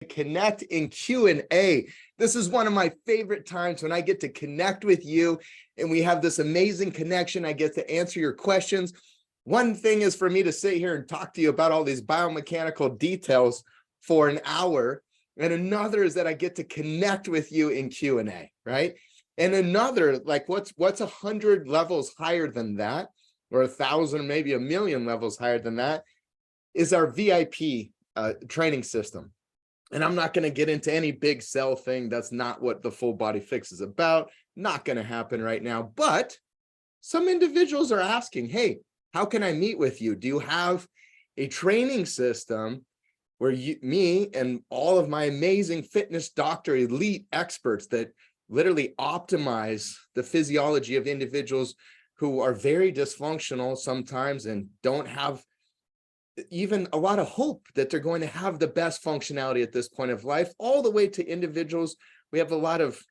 connect in Q&A. This is one of my favorite times when I get to connect with you and we have this amazing connection. I get to answer your questions. One thing is for me to sit here and talk to you about all these biomechanical details for an hour. And another is that I get to connect with you in Q&A, right? And another, like what's 100 levels higher than that, or 1,000, maybe 1,000,000 levels higher than that, is our VIP training system. And I'm not going to get into any big sell thing. That's not what the Full Body Fix is about. Not going to happen right now. But some individuals are asking, hey, how can I meet with you? Do you have a training system where me and all of my amazing fitness doctor elite experts that literally optimize the physiology of individuals who are very dysfunctional sometimes and don't have even a lot of hope that they're going to have the best functionality at this point of life, all the way to individuals. We have a lot of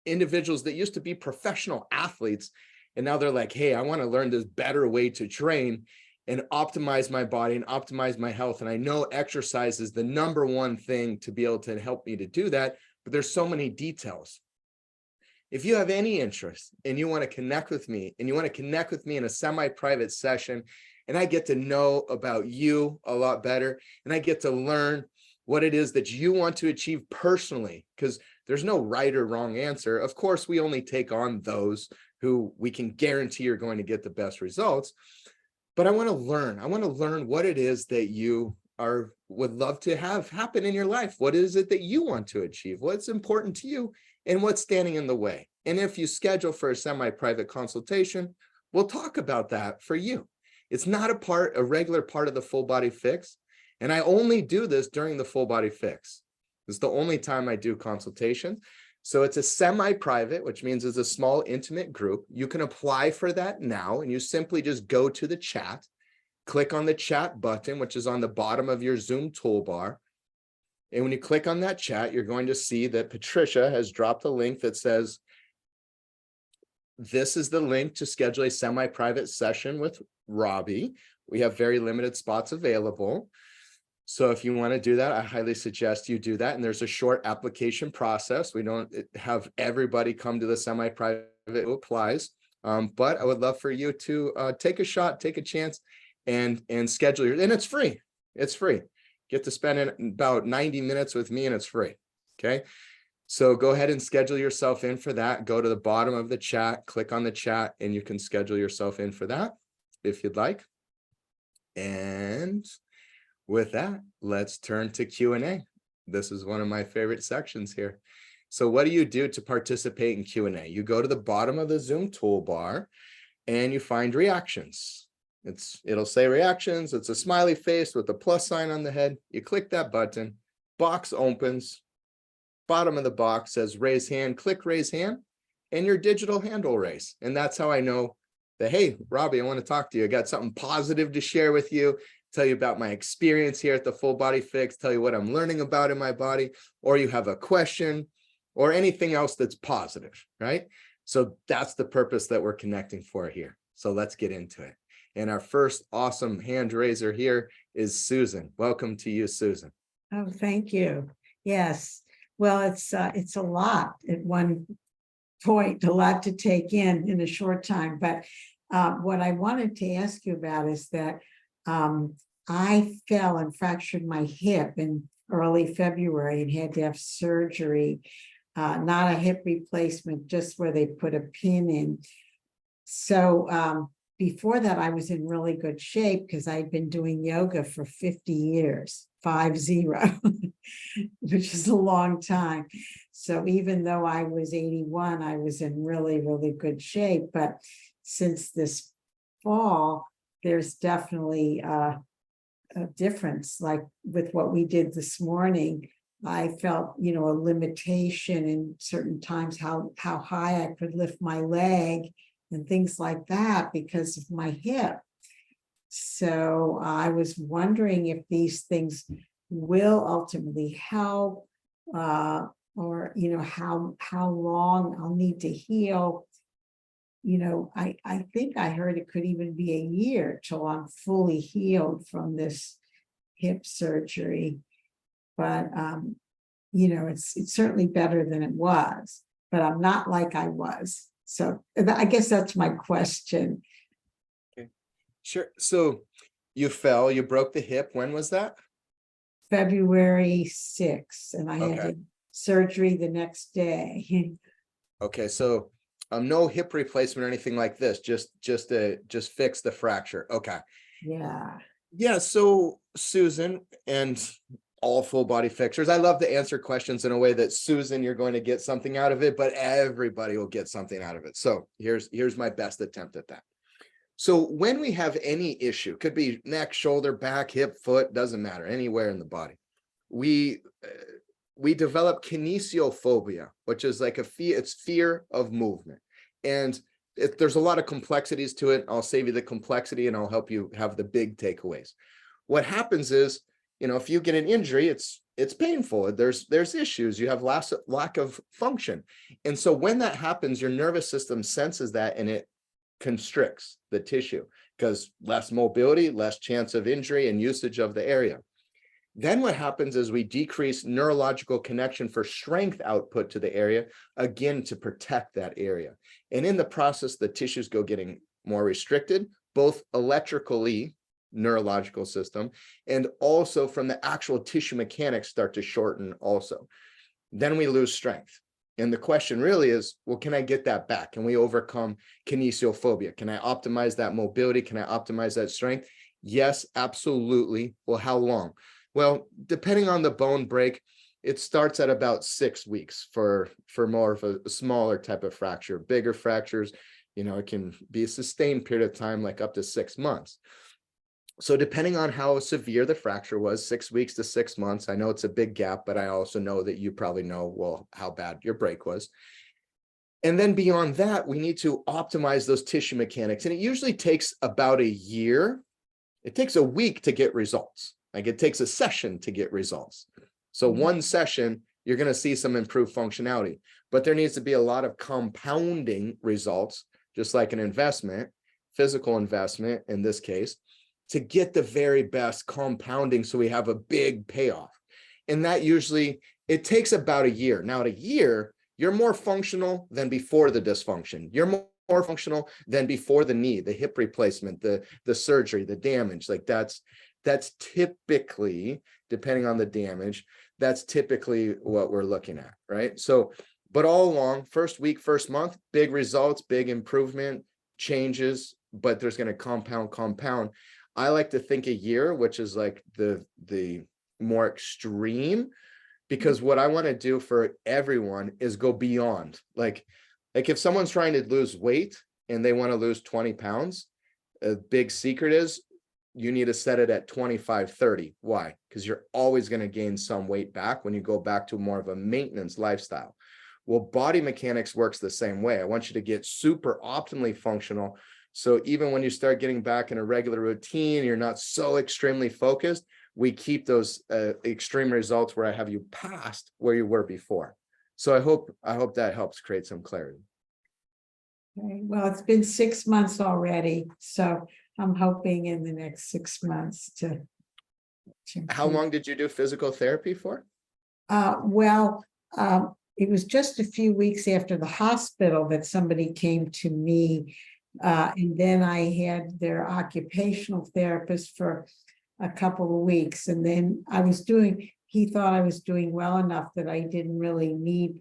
individuals that used to be professional athletes, and now they're like, hey, I want to learn this better way to train and optimize my body and optimize my health. And I know exercise is the number one thing to be able to help me to do that, but there's so many details. If you have any interest and you want to connect with me, and you want to connect with me in a semi-private session, and I get to know about you a lot better, and I get to learn what it is that you want to achieve personally, because there's no right or wrong answer. Of course, we only take on those who we can guarantee are going to get the best results. But I want to learn. I want to learn what it is that you would love to have happen in your life. What is it that you want to achieve? What's important to you, and what's standing in the way? And if you schedule for a semi-private consultation, we'll talk about that for you. It's not a regular part of the Full Body Fix. And I only do this during the Full Body Fix. It's the only time I do consultations. So it's a semi-private, which means it's a small, intimate group. You can apply for that now, and you simply just go to the chat, click on the chat button, which is on the bottom of your Zoom toolbar. And when you click on that chat, you're going to see that Patricia has dropped a link that says, this is the link to schedule a semi-private session with Robbie. We have very limited spots available. So if you want to do that, I highly suggest you do that. And there's a short application process. We don't have everybody come to the semi-private who applies. But I would love for you to take a shot, take a chance, and schedule your, and it's free. It's free. Get to spend about 90 minutes with me, and it's free. Okay. So go ahead and schedule yourself in for that. Go to the bottom of the chat, click on the chat, and you can schedule yourself in for that if you'd like. And with that, let's turn to Q&A. This is one of my favorite sections here. So what do you do to participate in Q&A? You go to the bottom of the Zoom toolbar and you find reactions. It'll say reactions. It's a smiley face with a plus sign on the head. You click that button, box opens. Bottom of the box says raise hand, click raise hand, and your digital hand will raise. And that's how I know that, hey, Robbie, I want to talk to you. I got something positive to share with you, tell you about my experience here at the Full Body Fix, tell you what I'm learning about in my body, or you have a question or anything else that's positive, right? So that's the purpose that we're connecting for here. So let's get into it. And our first awesome hand raiser here is Susan. Welcome to you, Susan. Oh, thank you. Yes. Well, it's a lot at one point, a lot to take in a short time. But what I wanted to ask you about is that I fell and fractured my hip in early February and had to have surgery, not a hip replacement, just where they put a pin in. So before that, I was in really good shape because I'd been doing yoga for 50 years, 50, which is a long time. So even though I was 81, I was in really, really good shape. But since this fall, there's definitely a difference. Like with what we did this morning, I felt, a limitation in certain times, how high I could lift my leg and things like that because of my hip. So I was wondering if these things will ultimately help, or how long I'll need to heal. I think I heard it could even be a year till I'm fully healed from this hip surgery. but, you know, it's certainly better than it was, but I'm not like I was. So I guess that's my question. Okay. Sure. So you fell, you broke the hip. When was that? February 6th, and I had Okay. surgery the next day. Okay. So no hip replacement or anything like this, just fix the fracture. Okay. Yeah. Yeah. So Susan, and all full body fixers, I love to answer questions in a way that, Susan, you're going to get something out of it, but everybody will get something out of it. So here's my best attempt at that. So when we have any issue, could be neck, shoulder, back, hip, foot, doesn't matter, anywhere in the body, we develop kinesiophobia, which is like it's fear of movement. And there's a lot of complexities to it. I'll save you the complexity and I'll help you have the big takeaways. What happens is, if you get an injury, it's painful. There's issues. You have lack of function. And so when that happens, your nervous system senses that and it constricts the tissue, because less mobility, less chance of injury and usage of the area. Then what happens is we decrease neurological connection for strength output to the area, again, to protect that area. And in the process, the tissues go getting more restricted, both electrically, neurological system, and also from the actual tissue mechanics start to shorten also. Then we lose strength. And the question really is, well, can I get that back? Can we overcome kinesiophobia? Can I optimize that mobility? Can I optimize that strength? Yes, absolutely. Well, how long? Well, depending on the bone break, it starts at about 6 weeks for more of a smaller type of fracture. Bigger fractures, it can be a sustained period of time, like up to 6 months. So depending on how severe the fracture was, 6 weeks to 6 months, I know it's a big gap, but I also know that you probably know, well, how bad your break was. And then beyond that, we need to optimize those tissue mechanics. And it usually takes about a year. It takes a week to get results. Like it takes a session to get results. So one session, you're going to see some improved functionality, but there needs to be a lot of compounding results, just like an investment, physical investment in this case, to get the very best compounding so we have a big payoff. And that usually, it takes about a year. Now, at a year, you're more functional than before the dysfunction. You're more functional than before the knee, the hip replacement, the surgery, the damage. Like that's typically, depending on the damage, that's typically what we're looking at, right? So, but all along, first week, first month, big results, big improvement, changes, but there's going to compound. I like to think a year, which is like the more extreme, because what I want to do for everyone is go beyond. Like if someone's trying to lose weight and they want to lose 20 pounds, a big secret is you need to set it at 25, 30. Why? Because you're always going to gain some weight back when you go back to more of a maintenance lifestyle. Well, body mechanics works the same way. I want you to get super optimally functional. So even when you start getting back in a regular routine, you're not so extremely focused, we keep those extreme results where I have you past where you were before. So I hope that helps create some clarity. Okay. Well, it's been 6 months already, so I'm hoping in the next 6 months to How long did you do physical therapy for? Well, it was just a few weeks after the hospital that somebody came to me. And then I had their occupational therapist for a couple of weeks. And then he thought I was doing well enough that I didn't really need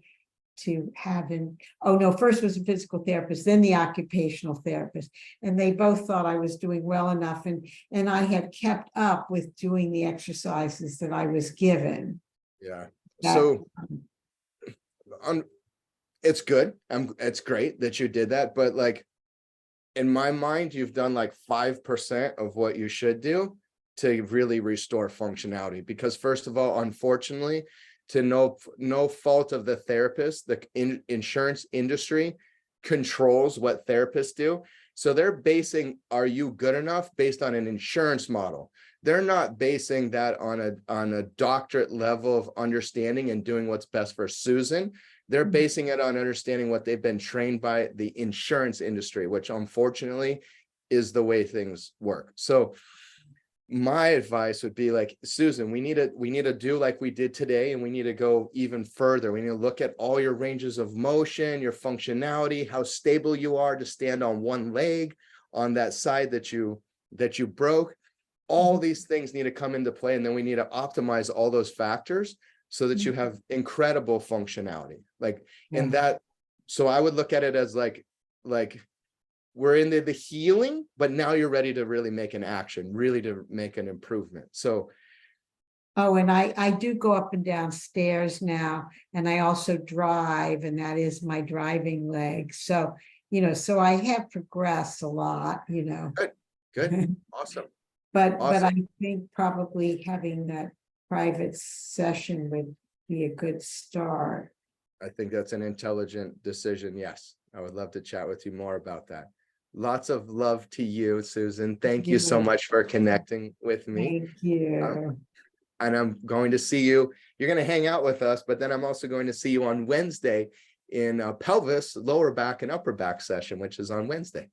to have him. Oh, no, first was a physical therapist, then the occupational therapist. And they both thought I was doing well enough. And I had kept up with doing the exercises that I was given. Yeah. That, So it's good. It's great that you did that, but like in my mind, you've done like 5% of what you should do to really restore functionality. Because first of all, unfortunately, to no fault of the therapist, the insurance industry controls what therapists do. So they're basing, are you good enough, based on an insurance model. They're not basing that on a doctorate level of understanding and doing what's best for Susan. They're basing it on understanding what they've been trained by the insurance industry, which unfortunately is the way things work. So my advice would be like, Susan, we need to do like we did today, and we need to go even further. We need to look at all your ranges of motion, your functionality, how stable you are to stand on one leg on that side that you broke. All these things need to come into play, and then we need to optimize all those factors so that you have incredible functionality. Like in that, so I would look at it as like we're in the healing, but now you're ready to really make an action, really to make an improvement. So Oh, and I do go up and down stairs now, and I also drive, and that is my driving leg. So, so I have progressed a lot, good, awesome. But Awesome. I think probably having that private session would be a good start. I think that's an intelligent decision. Yes, I would love to chat with you more about that. Lots of love to you, Susan. Thank you so much for connecting with me. Thank you. And I'm going to see you. You're going to hang out with us, but then I'm also going to see you on Wednesday in pelvis, lower back, and upper back session, which is on Wednesday.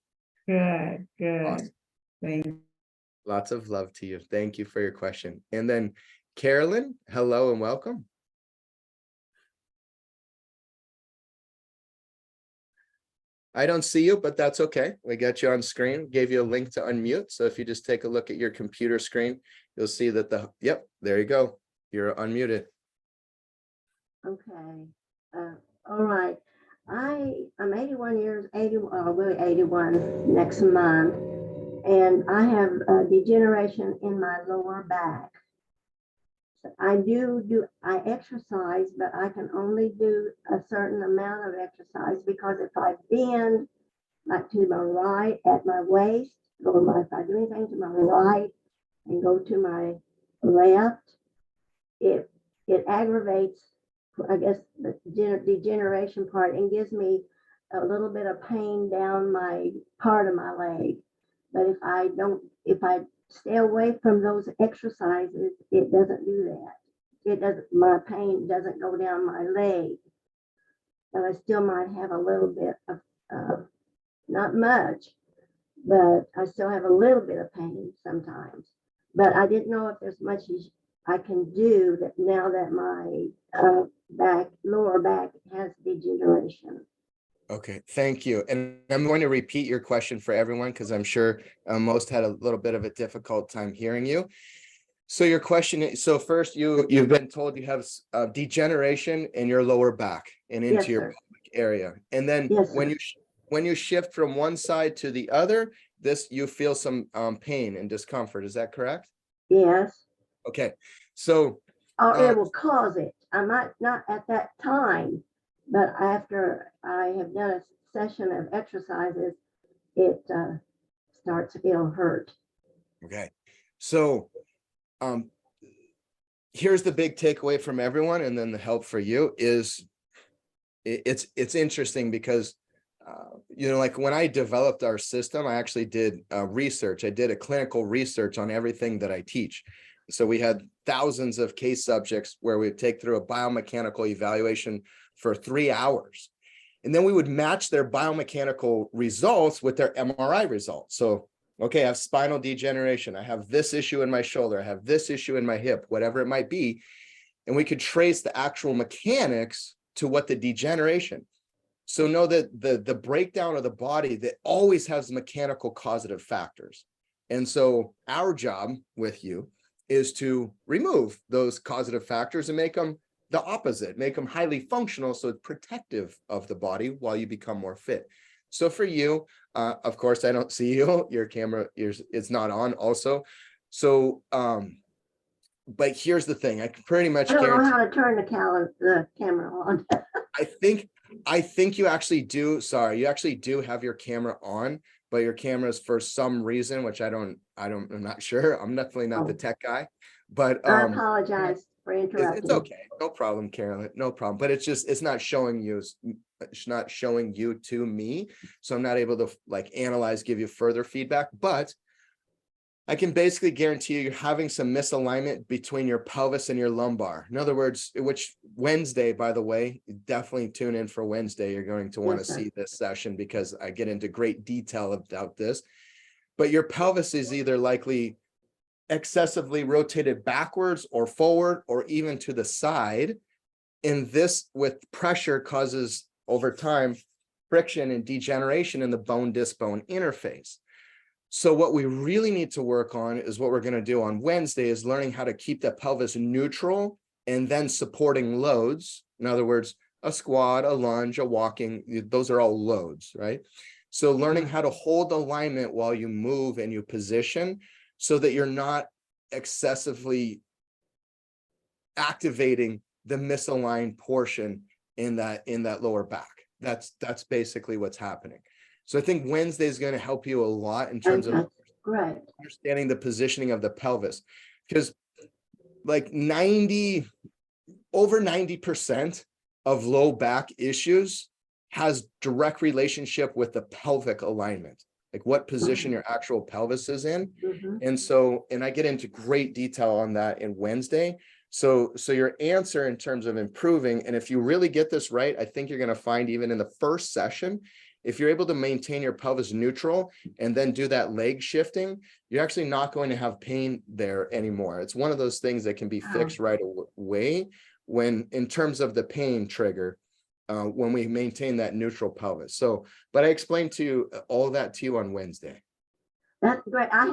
Good. Awesome. Thank you. Lots of love to you. Thank you for your question. And then Carolyn, hello and welcome. I don't see you, but that's okay. We got you on screen, gave you a link to unmute. So if you just take a look at your computer screen, you'll see that yep, there you go. You're unmuted. Okay. All right. I'm 81 years, really 81 next month, and I have degeneration in my lower back. So I exercise, but I can only do a certain amount of exercise, because if I bend like to my right at my waist, or if I do anything to my right and go to my left, it aggravates, I guess, the degeneration part, and gives me a little bit of pain down my part of my leg. But if I stay away from those exercises, it doesn't do that. My pain doesn't go down my leg, but I still might have a little bit of, not much, but I still have a little bit of pain sometimes. But I didn't know if there's much I can do that now that my lower back has degeneration. Okay, thank you. And I'm going to repeat your question for everyone, because I'm sure most had a little bit of a difficult time hearing you. So your question is, so first you've been told you have degeneration in your lower back and into Yes, your sir. pelvic area. And then Yes, when you shift from one side to the other, you feel some pain and discomfort. Is that correct? Yes. Okay, so Or it will cause it. I might not at that time, but after I have done a session of exercises, it it'll hurt. okay, so here's the big takeaway from everyone, and then the help for you is it's interesting because like when I developed our system, I actually did research. I did a clinical research on everything that I teach. So we had thousands of case subjects where we'd take through a biomechanical evaluation for 3 hours. And then we would match their biomechanical results with their MRI results. So, okay, I have spinal degeneration. I have this issue in my shoulder. I have this issue in my hip, whatever it might be. And we could trace the actual mechanics to what the degeneration. So know that the breakdown of the body that always has mechanical causative factors. And so our job with you is to remove those causative factors and make them the opposite, make them highly functional, so it's protective of the body while you become more fit. So for you, of course, I don't see you, your camera it's not on also. So, but here's the thing, I can pretty much I don't guarantee. know how to turn the camera on. I think you actually do. Sorry, you actually do have your camera on, but your camera is for some reason, which I'm not sure. I'm definitely not the tech guy, but I apologize for interrupting. it's okay. No problem, Carolyn. No problem. But it's not showing you. It's not showing you to me, so I'm not able to like analyze, give you further feedback. But I can basically guarantee you're having some misalignment between your pelvis and your lumbar. In other words, which Wednesday, by the way, definitely tune in for Wednesday. You're going to want to see this session because I get into great detail about this. But your pelvis is either likely excessively rotated backwards or forward or even to the side. And this with pressure causes over time friction and degeneration in the bone disc bone interface. So what we really need to work on is what we're going to do on Wednesday is learning how to keep the pelvis neutral and then supporting loads. In other words, a squat, a lunge, a walking, those are all loads, right? So learning how to hold alignment while you move and you position so that you're not excessively activating the misaligned portion in that lower back. That's basically what's happening. So I think Wednesday is going to help you a lot in terms of understanding the positioning of the pelvis, because like over 90% of low back issues has direct relationship with the pelvic alignment, like what position your actual pelvis is in. And I get into great detail on that in Wednesday. So your answer in terms of improving, and if you really get this right, I think you're going to find even in the first session, if you're able to maintain your pelvis neutral and then do that leg shifting, you're actually not going to have pain there anymore. It's one of those things that can be fixed right away when, in terms of the pain trigger, when we maintain that neutral pelvis. So, but I explained to you all that to you on Wednesday. That's great. I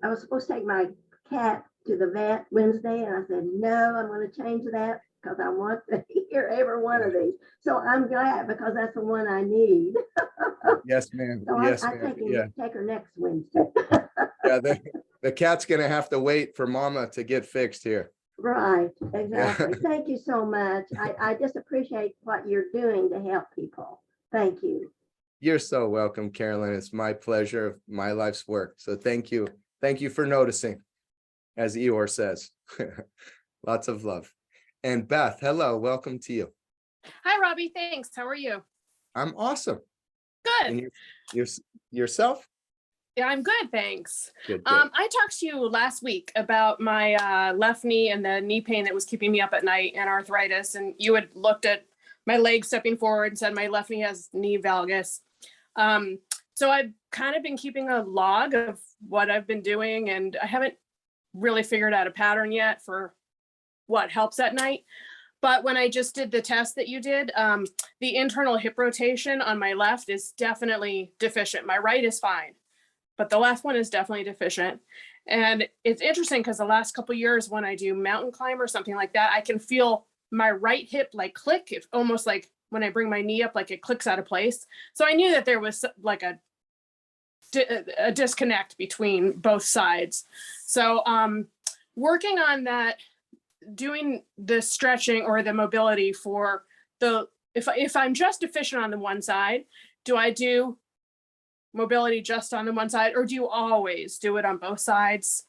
was supposed to take my cat to the vet Wednesday, and I said, no, I'm going to change that because I want to hear every one of these. So I'm glad, because that's the one I need. Yes, ma'am. So yes, I ma'am. take her next Wednesday. Yeah, the cat's going to have to wait for mama to get fixed here. Right, exactly. Thank you so much. I just appreciate what you're doing to help people. Thank you. You're so welcome, Carolyn. It's my pleasure, my life's work. So thank you. Thank you for noticing, as Eeyore says. Lots of love. And Beth, hello, welcome to you. Hi, Robbie. Thanks. How are you? I'm awesome. Good. And yourself? Yeah, I'm good. Thanks. Good. I talked to you last week about my left knee and the knee pain that was keeping me up at night and arthritis. And you had looked at my leg stepping forward and said my left knee has knee valgus. So I've kind of been keeping a log of what I've been doing, and I haven't really figured out a pattern yet for what helps at night. But when I just did the test that you did, the internal hip rotation on my left is definitely deficient. My right is fine, but the left one is definitely deficient. And it's interesting because the last couple of years when I do mountain climb or something like that, I can feel my right hip like click, if almost like when I bring my knee up, like it clicks out of place. So I knew that there was like a disconnect between both sides. So working on that, doing the stretching or the mobility for the, if I'm just deficient on the one side, do I do mobility just on the one side, or do you always do it on both sides?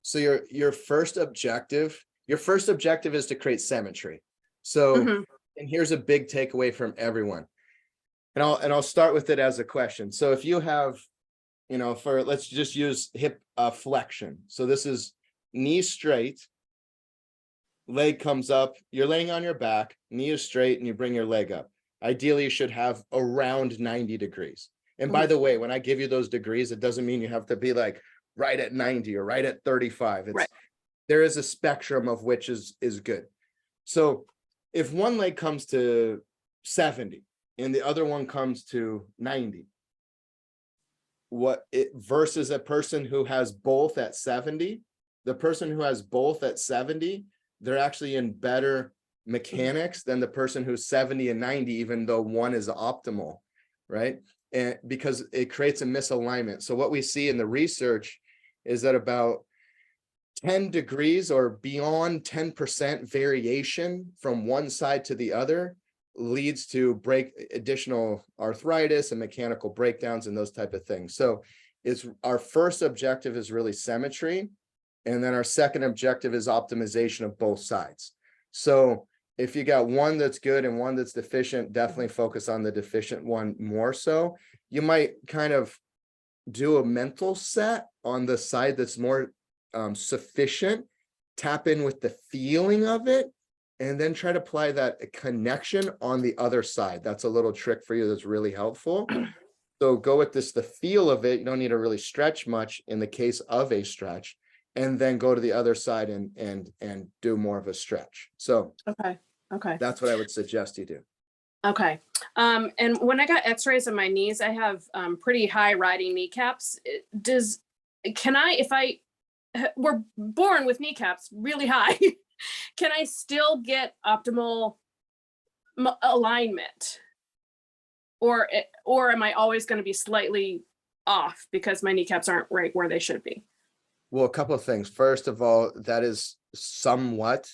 So your first objective is to create symmetry. So, and here's a big takeaway from everyone. And I'll start with it as a question. So if you have, let's just use hip flexion. So this is knee straight, leg comes up, you're laying on your back, knee is straight, and you bring your leg up. Ideally, you should have around 90 degrees. And by the way, when I give you those degrees, it doesn't mean you have to be like right at 90 or right at 35. There is a spectrum of which is good. So if one leg comes to 70 and the other one comes to 90, versus a person who has both at 70, the person who has both at 70, they're actually in better mechanics than the person who's 70 and 90, even though one is optimal, right? And because it creates a misalignment. So what we see in the research is that about 10 degrees or beyond 10% variation from one side to the other leads to additional arthritis and mechanical breakdowns and those type of things. So it's our first objective is really symmetry. And then our second objective is optimization of both sides. So if you got one that's good and one that's deficient, definitely focus on the deficient one more so. You might kind of do a mental set on the side that's more sufficient, tap in with the feeling of it, and then try to apply that connection on the other side. That's a little trick for you that's really helpful. So go with this, the feel of it. You don't need to really stretch much in the case of a stretch, and then go to the other side and do more of a stretch. So Okay. that's what I would suggest you do. Okay. And when I got x-rays on my knees, I have pretty high riding kneecaps. If I were born with kneecaps really high, can I still get optimal alignment? Or am I always going to be slightly off because my kneecaps aren't right where they should be? Well, a couple of things. First of all, that is somewhat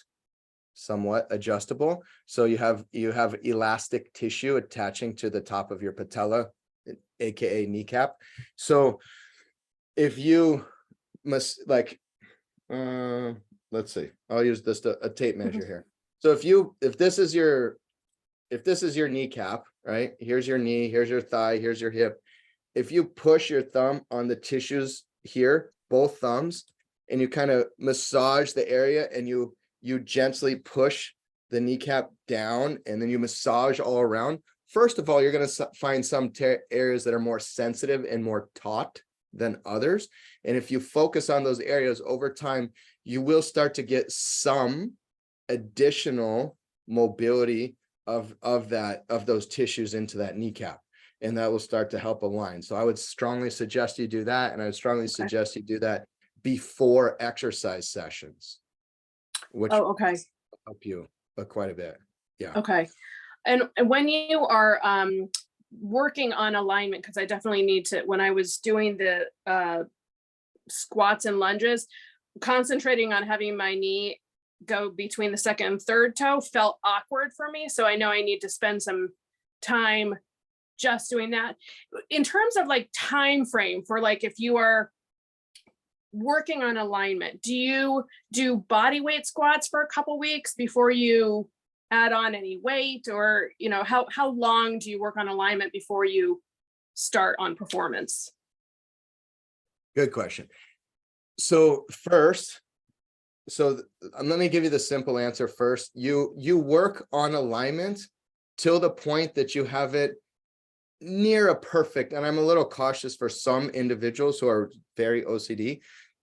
adjustable. So you have elastic tissue attaching to the top of your patella, aka kneecap. So if you must let's see, I'll use this a tape measure here. So if this is your kneecap, right? Here's your knee, here's your thigh, here's your hip. If you push your thumb on the tissues here, both thumbs, and you kind of massage the area, and you gently push the kneecap down, and then you massage all around. First of all, you're going to find some areas that are more sensitive and more taut than others. And if you focus on those areas over time, you will start to get some additional mobility of those tissues into that kneecap. And that will start to help align. So I would strongly suggest you do that. And I would strongly suggest you do that before exercise sessions, which will help you quite a bit. Yeah. Okay. And when you are working on alignment, because I definitely need to, when I was doing the squats and lunges, concentrating on having my knee go between the second and third toe felt awkward for me. So I know I need to spend some time just doing that. In terms of like time frame for like, if you are working on alignment, do you do body weight squats for a couple weeks before you add on any weight, or how long do you work on alignment before you start on performance? Good question. So first, let me give you the simple answer first. You work on alignment till the point that you have it near a perfect, and I'm a little cautious for some individuals who are very OCD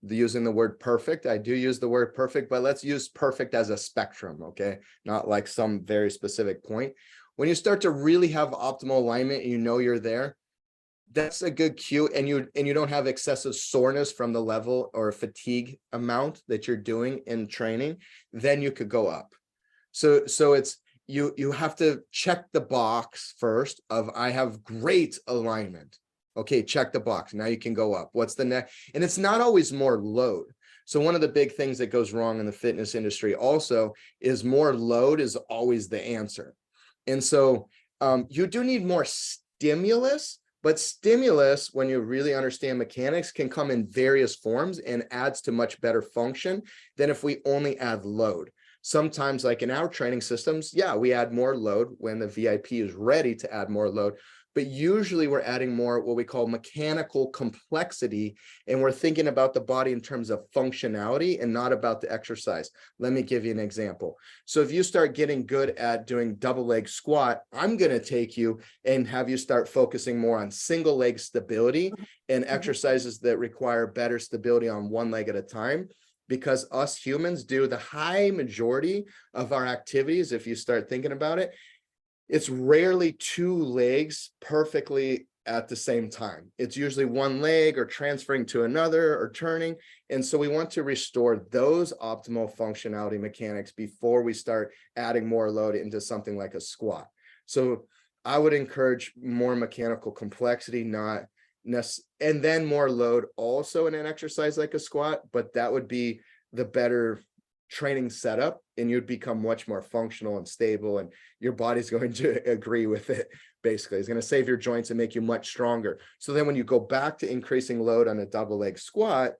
using the word perfect. I do use the word perfect, but let's use perfect as a spectrum, okay? Not like some very specific point. When you start to really have optimal alignment and you're there, that's a good cue, and you don't have excessive soreness from the level or fatigue amount that you're doing in training, then you could go up. So it's you have to check the box first of I have great alignment. Okay, check the box. Now you can go up. What's the next? And it's not always more load. So one of the big things that goes wrong in the fitness industry also is more load is always the answer. And so you do need more stimulus, but stimulus, when you really understand mechanics, can come in various forms and adds to much better function than if we only add load. Sometimes, like in our training systems, yeah, we add more load when the VIP is ready to add more load, but usually we're adding more what we call mechanical complexity, and we're thinking about the body in terms of functionality and not about the exercise. Let me give you an example. So if you start getting good at doing double leg squat, I'm going to take you and have you start focusing more on single leg stability and exercises that require better stability on one leg at a time. Because us humans do the high majority of our activities, if you start thinking about it, it's rarely two legs perfectly at the same time. It's usually one leg or transferring to another or turning. And so we want to restore those optimal functionality mechanics before we start adding more load into something like a squat. So I would encourage more mechanical complexity, and then more load also in an exercise like a squat, but that would be the better training setup, and you'd become much more functional and stable, and your body's going to agree with it. Basically, it's going to save your joints and make you much stronger. So then when you go back to increasing load on a double leg squat,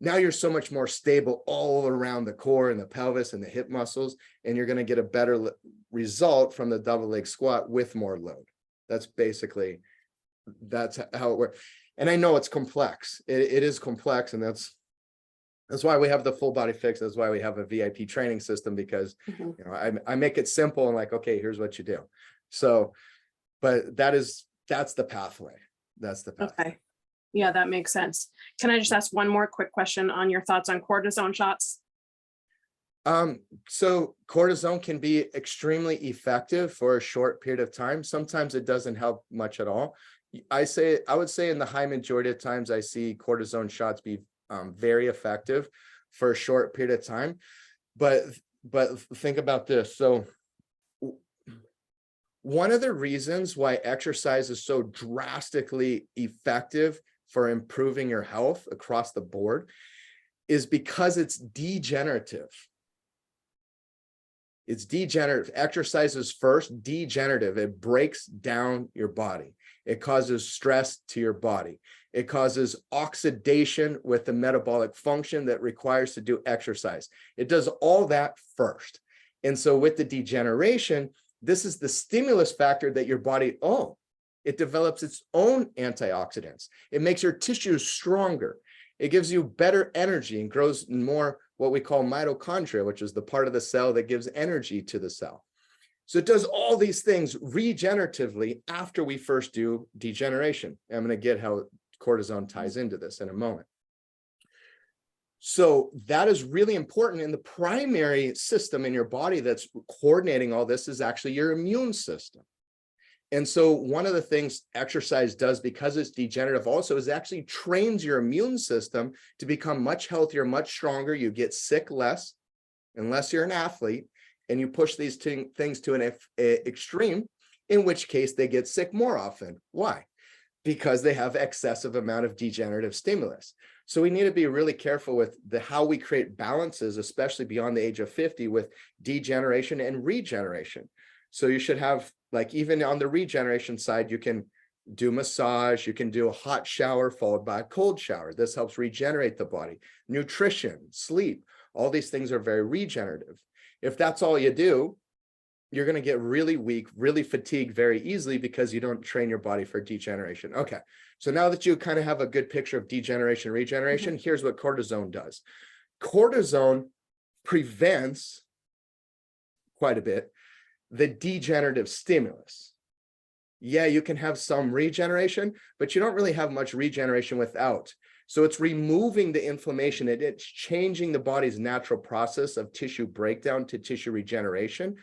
now you're so much more stable all around the core and the pelvis and the hip muscles, and you're going to get a better result from the double leg squat with more load. That's how it works. And I know it's complex. It is complex, and that's why we have the full body fix. That's why we have a VIP training system, because I make it simple and like, okay, here's what you do. So, but that's the pathway. That's the path. Okay. Yeah, that makes sense. Can I just ask one more quick question on your thoughts on cortisone shots? So cortisone can be extremely effective for a short period of time. Sometimes it doesn't help much at all. I would say in the high majority of times I see cortisone shots be very effective for a short period of time. But think about this. So one of the reasons why exercise is so drastically effective for improving your health across the board is because it's degenerative. It's degenerative. Exercise is first degenerative. It breaks down your body. It causes stress to your body. It causes oxidation with the metabolic function that requires to do exercise. It does all that first. And so with the degeneration, this is the stimulus factor that your body, it develops its own antioxidants. It makes your tissues stronger. It gives you better energy and grows more what we call mitochondria, which is the part of the cell that gives energy to the cell. So it does all these things regeneratively after we first do degeneration. I'm going to get how cortisone ties into this in a moment. So that is really important. And the primary system in your body that's coordinating all this is actually your immune system. And so one of the things exercise does, because it's degenerative also, is actually trains your immune system to become much healthier, much stronger. You get sick less, unless you're an athlete, and you push these things to an extreme, in which case they get sick more often. Why? Because they have excessive amount of degenerative stimulus. So we need to be really careful with how we create balances, especially beyond the age of 50, with degeneration and regeneration. So you should have, like, even on the regeneration side, you can do massage, you can do a hot shower followed by a cold shower. This helps regenerate the body. Nutrition, sleep, all these things are very regenerative. If that's all you do, you're going to get really weak, really fatigued very easily because you don't train your body for degeneration. Okay, so now that you kind of have a good picture of degeneration, regeneration, here's what cortisone does. Cortisone prevents quite a bit the degenerative stimulus. Yeah, you can have some regeneration, but you don't really have much regeneration without. So it's removing the inflammation. It's changing the body's natural process of tissue breakdown to tissue regeneration,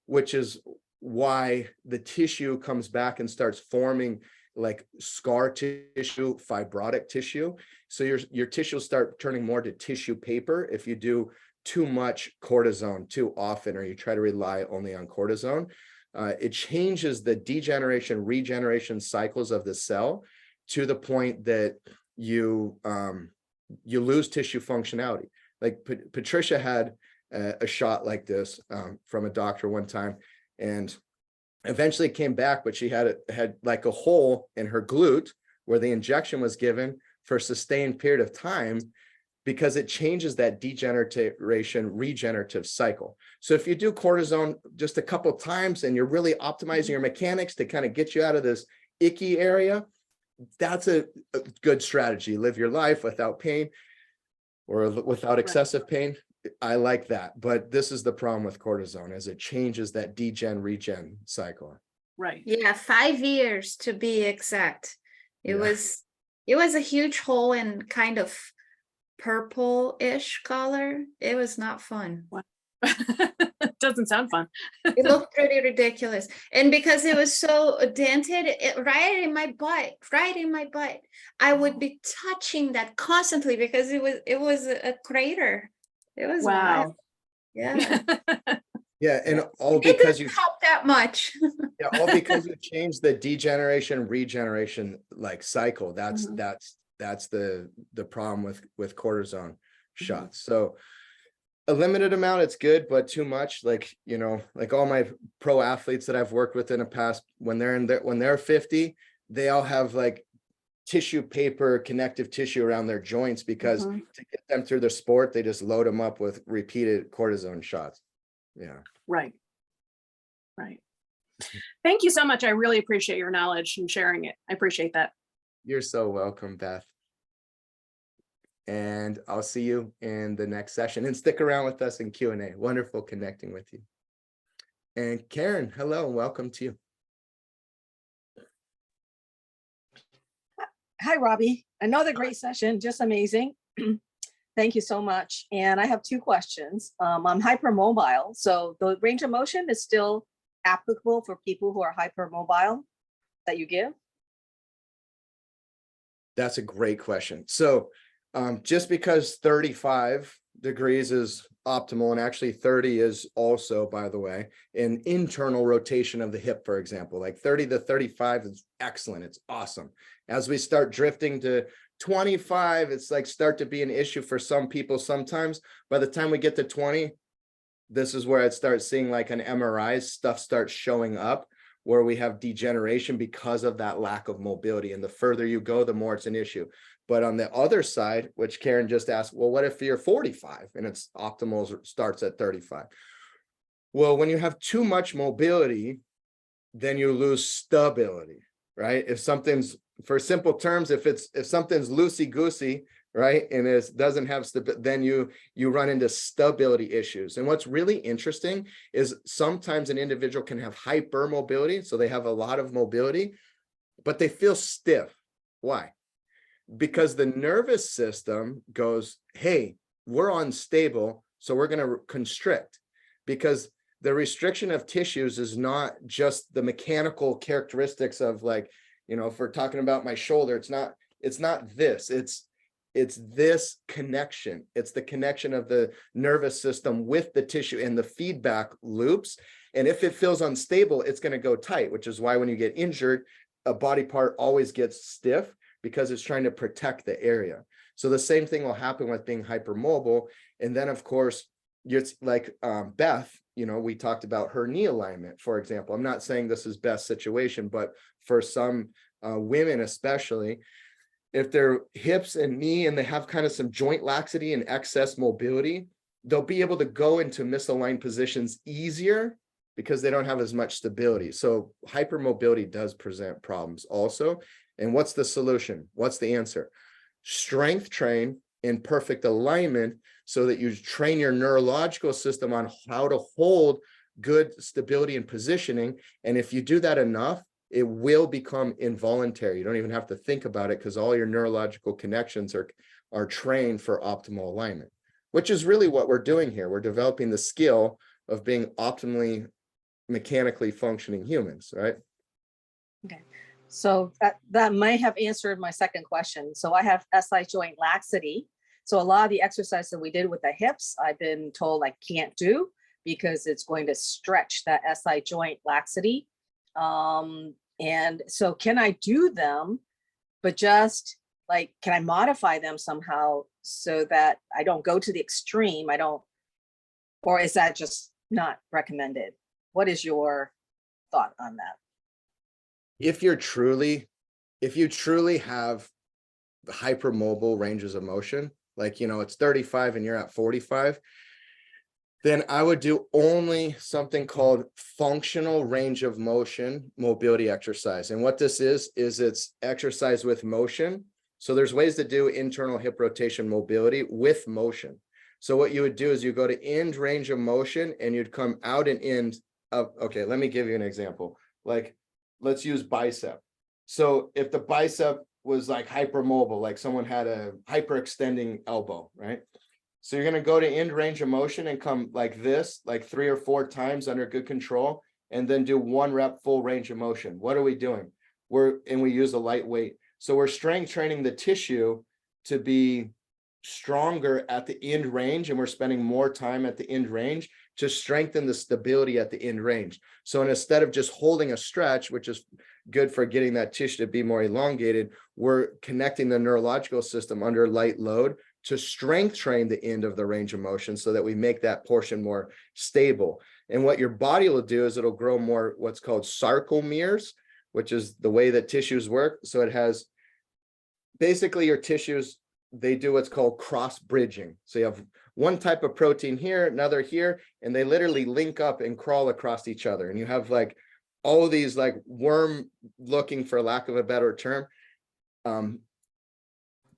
which is why the tissue comes back and starts forming like scar tissue, fibrotic tissue. So your tissue start turning more to tissue paper if you do too much cortisone too often, or you try to rely only on cortisone. It changes the degeneration, regeneration cycles of the cell to the point that you lose tissue functionality. Like Patricia had a shot like this from a doctor one time, and eventually it came back, but she had like a hole in her glute where the injection was given for a sustained period of time, because it changes that degeneration regenerative cycle. So if you do cortisone just a couple of times and you're really optimizing your mechanics to kind of get you out of this icky area, that's a good strategy. Live your life without pain or without excessive pain. I like that. But this is the problem with cortisone, as it changes that regen cycle. Right. Yeah, 5 years to be exact. It Yeah. was a huge hole in kind of purple-ish color. It was not fun. Doesn't sound fun. It looked pretty ridiculous. And because it was so dented, right in my butt, I would be touching that constantly because it was a crater. It was Wow. wild. Yeah. Yeah, and all It because didn't help that much. yeah, all because you changed the degeneration regeneration like cycle. That's the problem with cortisone shots. So a limited amount, it's good, but too much, like, like all my pro athletes that I've worked with in the past, when they're 50, they all have like tissue paper, connective tissue around their joints, because to get them through their sport, they just load them up with repeated cortisone shots. Yeah. Right. Thank you so much. I really appreciate your knowledge and sharing it. I appreciate that. You're so welcome, Beth. And I'll see you in the next session, and stick around with us in Q&A. Wonderful connecting with you. And Karen, hello, and welcome to you. Hi, Robbie. Another great session, just amazing. Thank you so much. And I have two questions. I'm hypermobile, so the range of motion is still applicable for people who are hypermobile that you give? That's a great question. So just because 35 degrees is optimal, and actually 30 is also, by the way, an internal rotation of the hip, for example, like 30 to 35 is excellent. It's awesome. As we start drifting to 25, it's like start to be an issue for some people sometimes. By the time we get to 20, this is where I'd start seeing like an MRI, stuff starts showing up where we have degeneration because of that lack of mobility. And the further you go, the more it's an issue. But on the other side, which Karen just asked, well, what if you're 45 and it's optimal starts at 35? Well, when you have too much mobility, then you lose stability, right? If something's, for simple terms, if something's loosey-goosey, right, and it doesn't have stability, then you run into stability issues. And what's really interesting is sometimes an individual can have hypermobility, so they have a lot of mobility, but they feel stiff. Why? Because the nervous system goes, hey, we're unstable, so we're going to constrict. Because the restriction of tissues is not just the mechanical characteristics of, like, you know, if we're talking about my shoulder, it's not this, it's this connection. It's the connection of the nervous system with the tissue and the feedback loops. And if it feels unstable, it's going to go tight, which is why when you get injured, a body part always gets stiff, because it's trying to protect the area. So the same thing will happen with being hypermobile. And then, of course, it's like Beth, you know, we talked about her knee alignment, for example. I'm not saying this is Beth's situation, but for some women especially, if their hips and knee and they have kind of some joint laxity and excess mobility, they'll be able to go into misaligned positions easier because they don't have as much stability. So hypermobility does present problems also. And what's the solution? What's the answer? Strength train in perfect alignment so that you train your neurological system on how to hold good stability and positioning. And if you do that enough, it will become involuntary. You don't even have to think about it because all your neurological connections are trained for optimal alignment, which is really what we're doing here. We're developing the skill of being optimally mechanically functioning humans, right? Okay. So that might have answered my second question. So I have SI joint laxity. So a lot of the exercise that we did with the hips, I've been told I can't do because it's going to stretch that SI joint laxity. And so can I do them, but just like, can I modify them somehow so that I don't go to the extreme? Or is that just not recommended? What is your thought on that? If you truly have the hypermobile ranges of motion, like, you know, it's 35 and you're at 45, then I would do only something called functional range of motion mobility exercise. And what this is it's exercise with motion. So there's ways to do internal hip rotation mobility with motion. So what you would do is you go to end range of motion and you'd come out and end of, okay, let me give you an example. Like, let's use bicep. So if the bicep was like hypermobile, like someone had a hyperextending elbow, right? So you're going to go to end range of motion and come like this, like 3 or 4 times under good control, and then do 1 rep full range of motion. What are we doing? We use a light weight. So we're strength training the tissue to be stronger at the end range, and we're spending more time at the end range to strengthen the stability at the end range. So instead of just holding a stretch, which is good for getting that tissue to be more elongated, we're connecting the neurological system under light load to strength train the end of the range of motion so that we make that portion more stable. And what your body will do is it'll grow more what's called sarcomeres, which is the way that tissues work. So it has basically your tissues, they do what's called cross bridging. So you have one type of protein here, another here, and they literally link up and crawl across each other. And you have like all these like worm looking, for lack of a better term,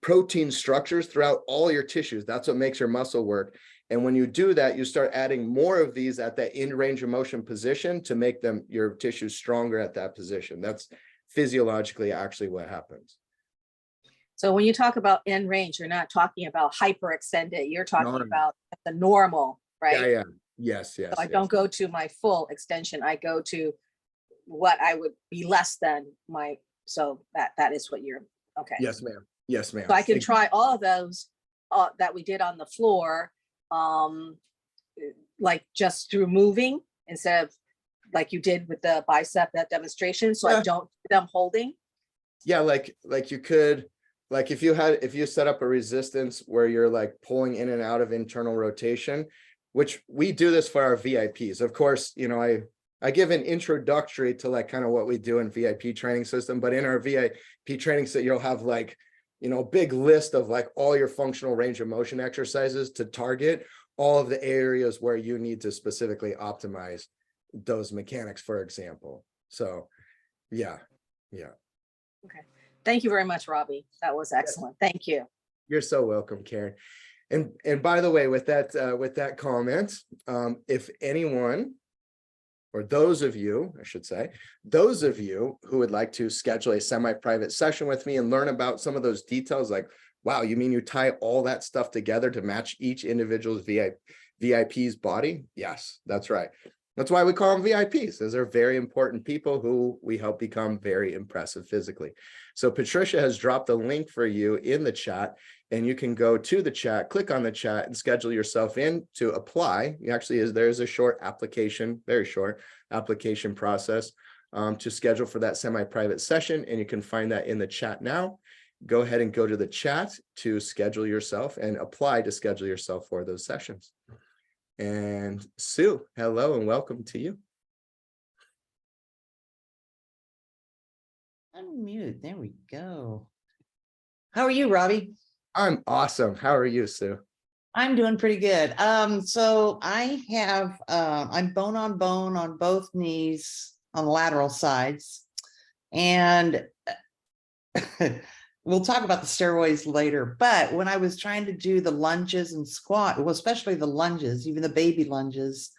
protein structures throughout all your tissues. That's what makes your muscle work. And when you do that, you start adding more of these at that end range of motion position to make them, your tissues, stronger at that position. That's physiologically actually what happens. So when you talk about end range, you're not talking about hyperextended, you're talking no. about the normal, Yeah, right? yeah. Yes, yes. So I don't go to my full extension. I go to what I would be less than my, so that is what you're, okay. Yes, ma'am. Yes, ma'am. So I can try all of those that we did on the floor, like just through moving instead of like you did with the bicep, that demonstration. So Yeah. I don't do them holding. Yeah, like you could, like if you set up a resistance where you're like pulling in and out of internal rotation, which we do this for our VIPs. Of course, you know, I give an introductory to like kind of what we do in VIP training system, but in our VIP training set, you'll have like, you know, big list of like all your functional range of motion exercises to target all of the areas where you need to specifically optimize those mechanics, for example. So yeah. Okay. Thank you very much, Robbie. That was excellent. Thank you. You're so welcome, Karen. And by the way, with that comment, if anyone, or those of you, I should say, those of you who would like to schedule a semi-private session with me and learn about some of those details, like, wow, you mean you tie all that stuff together to match each individual's VIP's body? Yes, that's right. That's why we call them VIPs, because they're very important people who we help become very impressive physically. So Patricia has dropped a link for you in the chat, and you can go to the chat, click on the chat, and schedule yourself in to apply. There's a short application, very short application process to schedule for that semi-private session, and you can find that in the chat now. Go ahead and go to the chat to schedule yourself and apply to schedule yourself for those sessions. And Sue, hello and welcome to you. Unmute. There we go. How are you, Robbie? I'm awesome. How are you, Sue? I'm doing pretty good. So I have I'm bone on both knees on the lateral sides. And we'll talk about the steroids later. But when I was trying to do the lunges and squat, well, especially the lunges, even the baby lunges,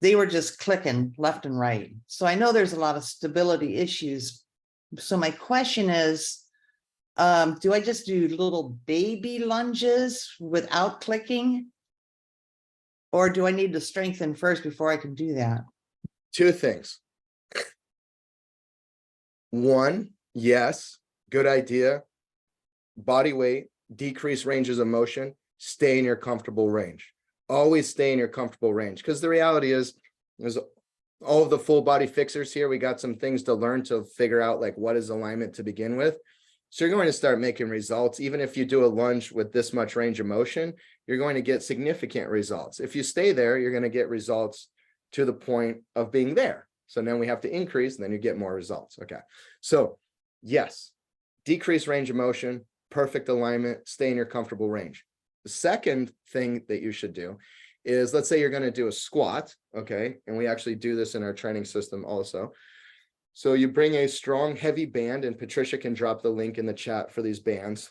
they were just clicking left and right. So I know there's a lot of stability issues. So my question is, do I just do little baby lunges without clicking? Or do I need to strengthen first before I can do that? Two things. One, yes, good idea. Body weight, decrease ranges of motion, stay in your comfortable range. Always stay in your comfortable range, because the reality is, there's all of the full body fixers here. We got some things to learn to figure out like what is alignment to begin with. So you're going to start making results. Even if you do a lunge with this much range of motion, you're going to get significant results. If you stay there, you're going to get results to the point of being there. So then we have to increase, and then you get more results. Okay. So yes, decrease range of motion, perfect alignment, stay in your comfortable range. The second thing that you should do is, let's say you're going to do a squat. Okay. And we actually do this in our training system also. So you bring a strong, heavy band, and Patricia can drop the link in the chat for these bands.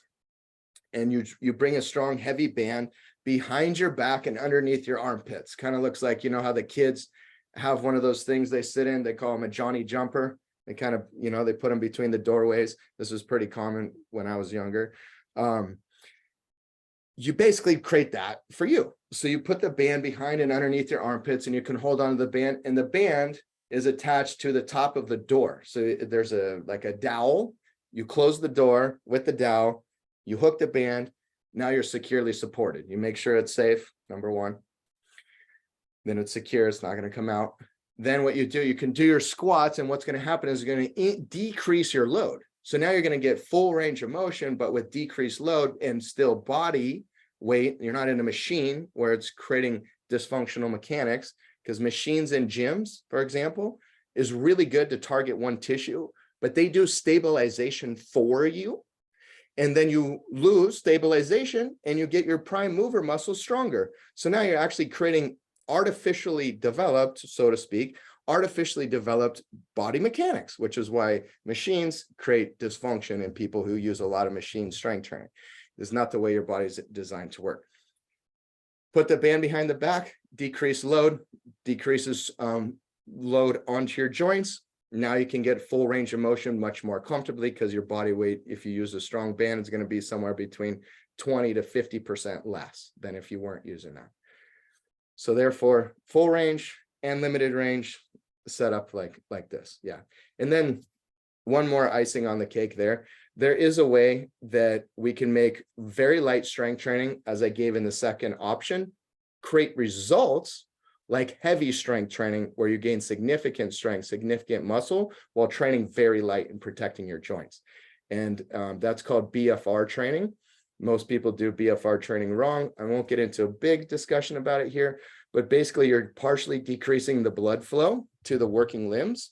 And you bring a strong, heavy band behind your back and underneath your armpits. Kind of looks like, you know, how the kids have one of those things they sit in, they call them a Johnny jumper. They kind of, you know, they put them between the doorways. This was pretty common when I was younger. You basically create that for you. So you put the band behind and underneath your armpits, and you can hold on to the band, and the band is attached to the top of the door. So there's like a dowel. You close the door with the dowel, you hook the band. Now you're securely supported. You make sure it's safe, number one. Then it's secure, it's not going to come out. Then what you do, you can do your squats, and what's going to happen is you're going to decrease your load. So now you're going to get full range of motion, but with decreased load and still body weight. You're not in a machine where it's creating dysfunctional mechanics, because machines in gyms, for example, is really good to target one tissue, but they do stabilization for you. And then you lose stabilization and you get your prime mover muscle stronger. So now you're actually creating artificially developed, so to speak, artificially developed body mechanics, which is why machines create dysfunction in people who use a lot of machine strength training. It's not the way your body's designed to work. Put the band behind the back, decrease load, decreases load onto your joints, Now you can get full range of motion much more comfortably because your body weight, if you use a strong band, is going to be somewhere between 20 to 50% less than if you weren't using that. So therefore, full range and limited range set up like this. Yeah. And then one more icing on the cake there. There is a way that we can make very light strength training, as I gave in the second option, create results like heavy strength training, where you gain significant strength, significant muscle, while training very light and protecting your joints. And that's called BFR training. Most people do BFR training wrong. I won't get into a big discussion about it here, but basically you're partially decreasing the blood flow to the working limbs.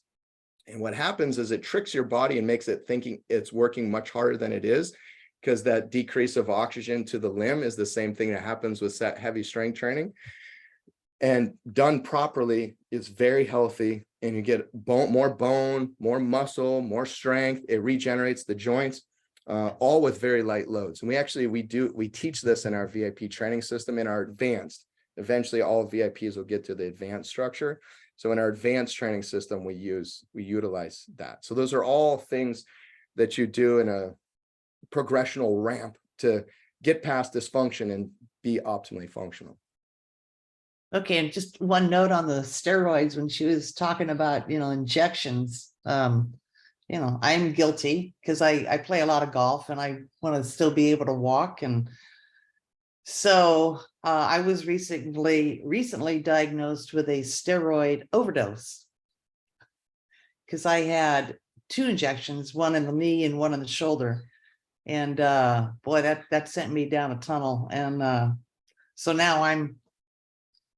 And what happens is it tricks your body and makes it thinking it's working much harder than it is, because that decrease of oxygen to the limb is the same thing that happens with heavy strength training. And done properly, it's very healthy, and you get more bone, more muscle, more strength. It regenerates the joints, all with very light loads. And we teach this in our VIP training system, in our advanced. Eventually, all VIPs will get to the advanced structure. So in our advanced training system, we utilize that. So those are all things that you do in a progressional ramp to get past dysfunction and be optimally functional. Okay, and just one note on the steroids, when she was talking about, injections, I'm guilty because I play a lot of golf and I want to still be able to walk. And so I was recently diagnosed with a steroid overdose, because I had 2 injections, one in the knee and one in the shoulder. And boy, that sent me down a tunnel. And so now I'm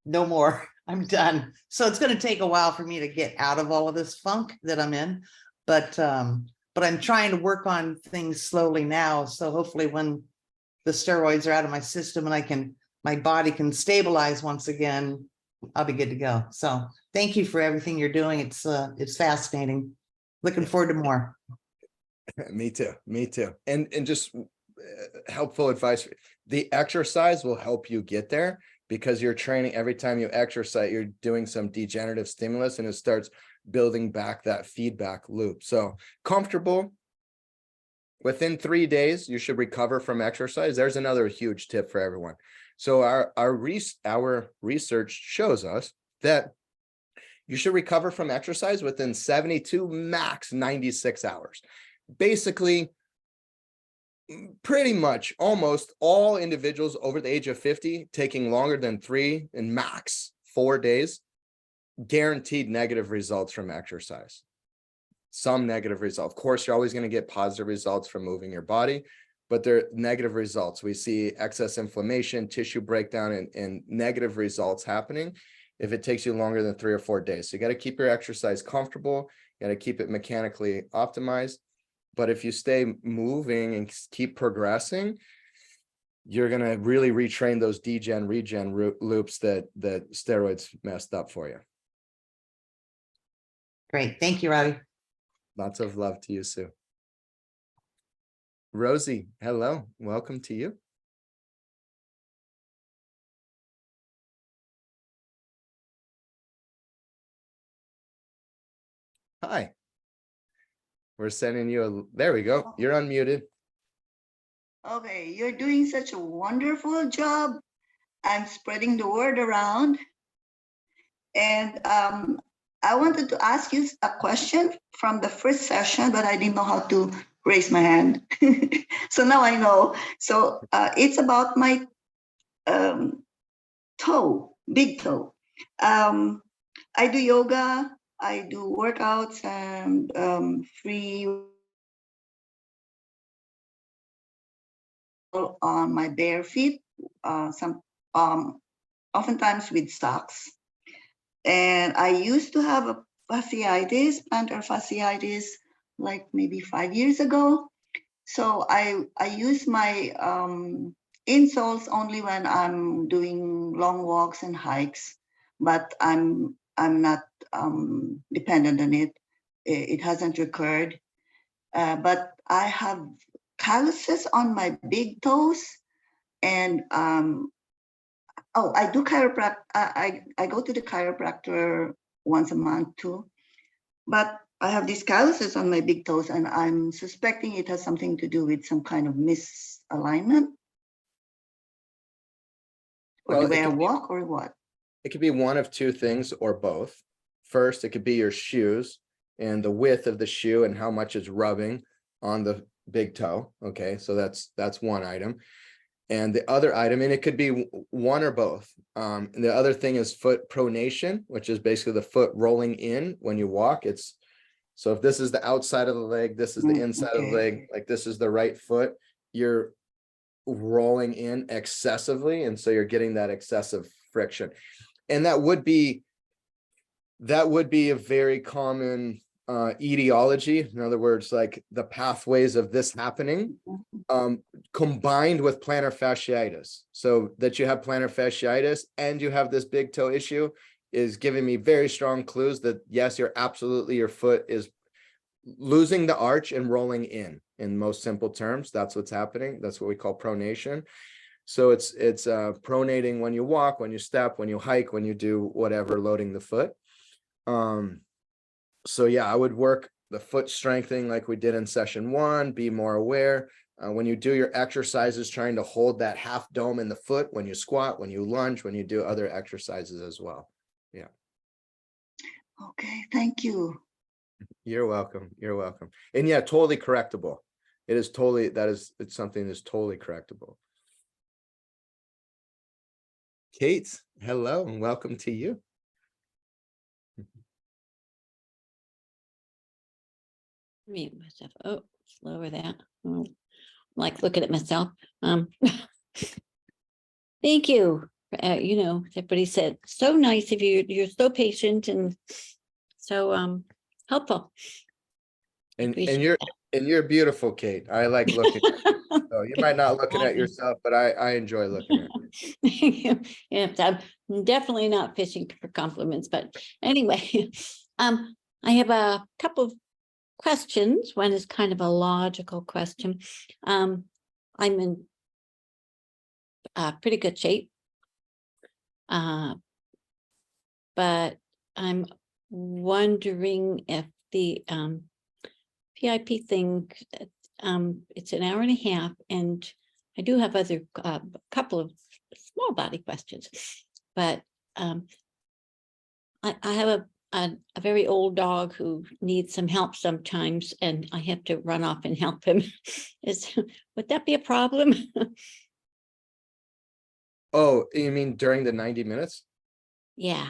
no more. I'm done. So it's going to take a while for me to get out of all of this funk that I'm in. But I'm trying to work on things slowly now. So hopefully when the steroids are out of my system and my body can stabilize once again, I'll be good to go. So thank you for everything you're doing. It's fascinating. Looking forward to more. Me too. And just helpful advice. The exercise will help you get there, because you're training. Every time you exercise, you're doing some degenerative stimulus, and it starts building back that feedback loop. So comfortable. Within 3 days, you should recover from exercise. There's another huge tip for everyone. So our research shows us that you should recover from exercise within 72, max 96 hours. Basically, pretty much almost all individuals over the age of 50 taking longer than 3 and max 4 days, guaranteed negative results from exercise. Some negative results. Of course, you're always going to get positive results from moving your body, but they're negative results. We see excess inflammation, tissue breakdown, and negative results happening if it takes you longer than 3 or 4 days. So you got to keep your exercise comfortable. You got to keep it mechanically optimized. But if you stay moving and keep progressing, you're going to really retrain those regen loops that steroids messed up for you. Great. Thank you, Robbie. Lots of love to you, Sue. Rosie, hello. Welcome to you. Hi. We're sending you there we go. You're unmuted. Okay, you're doing such a wonderful job. I'm spreading the word around. And I wanted to ask you a question from the first session, but I didn't know how to raise my hand. So now I know. So it's about my toe, big toe. I do yoga, I do workouts and free on my bare feet, oftentimes with socks. And I used to have a fasciitis, plantar fasciitis, like maybe 5 years ago. So I use my insoles only when I'm doing long walks and hikes, but I'm not dependent on it. It hasn't recurred, but I have calluses on my big toes, and I do chiropractic. I go to the chiropractor once a month too. but I have these calluses on my big toes, and I'm suspecting it has something to do with some kind of misalignment, or Well, the way I walk, or what. it could be one of two things or both. First, it could be your shoes and the width of the shoe and how much it's rubbing on the big toe. Okay, so that's one item. And the other item, and it could be one or both. And the other thing is foot pronation, which is basically the foot rolling in when you walk. It's so if this is the outside of the leg, this is the inside of the Okay. leg, like this is the right foot, you're rolling in excessively, and so you're getting that excessive friction. And that would be a very common etiology. In other words, like the pathways of this happening combined with plantar fasciitis. So that you have plantar fasciitis and you have this big toe issue is giving me very strong clues that yes, your foot is losing the arch and rolling in most simple terms. That's what's happening. That's what we call pronation. So it's pronating when you walk, when you step, when you hike, when you do whatever, loading the foot. So yeah, I would work the foot strengthening like we did in session 1, be more aware. When you do your exercises, trying to hold that half dome in the foot when you squat, when you lunge, when you do other exercises as well. Yeah. Okay, thank you. You're welcome. You're welcome. And yeah, totally correctable. It is totally, it's something that's totally correctable. Kate, hello and welcome to you. Mute myself. Oh, lower that. Oh, like looking at myself. Thank you. Everybody said so nice of you. You're so patient and so helpful. And Appreciate you're beautiful, Kate. I like looking at you. So you might not looking at yourself, but I enjoy looking at you. Yeah, I'm definitely not fishing for compliments, but anyway, I have a couple of questions. One is kind of a logical question. I'm in pretty good shape, but I'm wondering if the PIP thing, it's an hour and a half, and I do have other couple of small body questions, but I have a very old dog who needs some help sometimes, and I have to run off and help him. Would that be a problem? Oh, you mean during the 90 minutes? Yeah.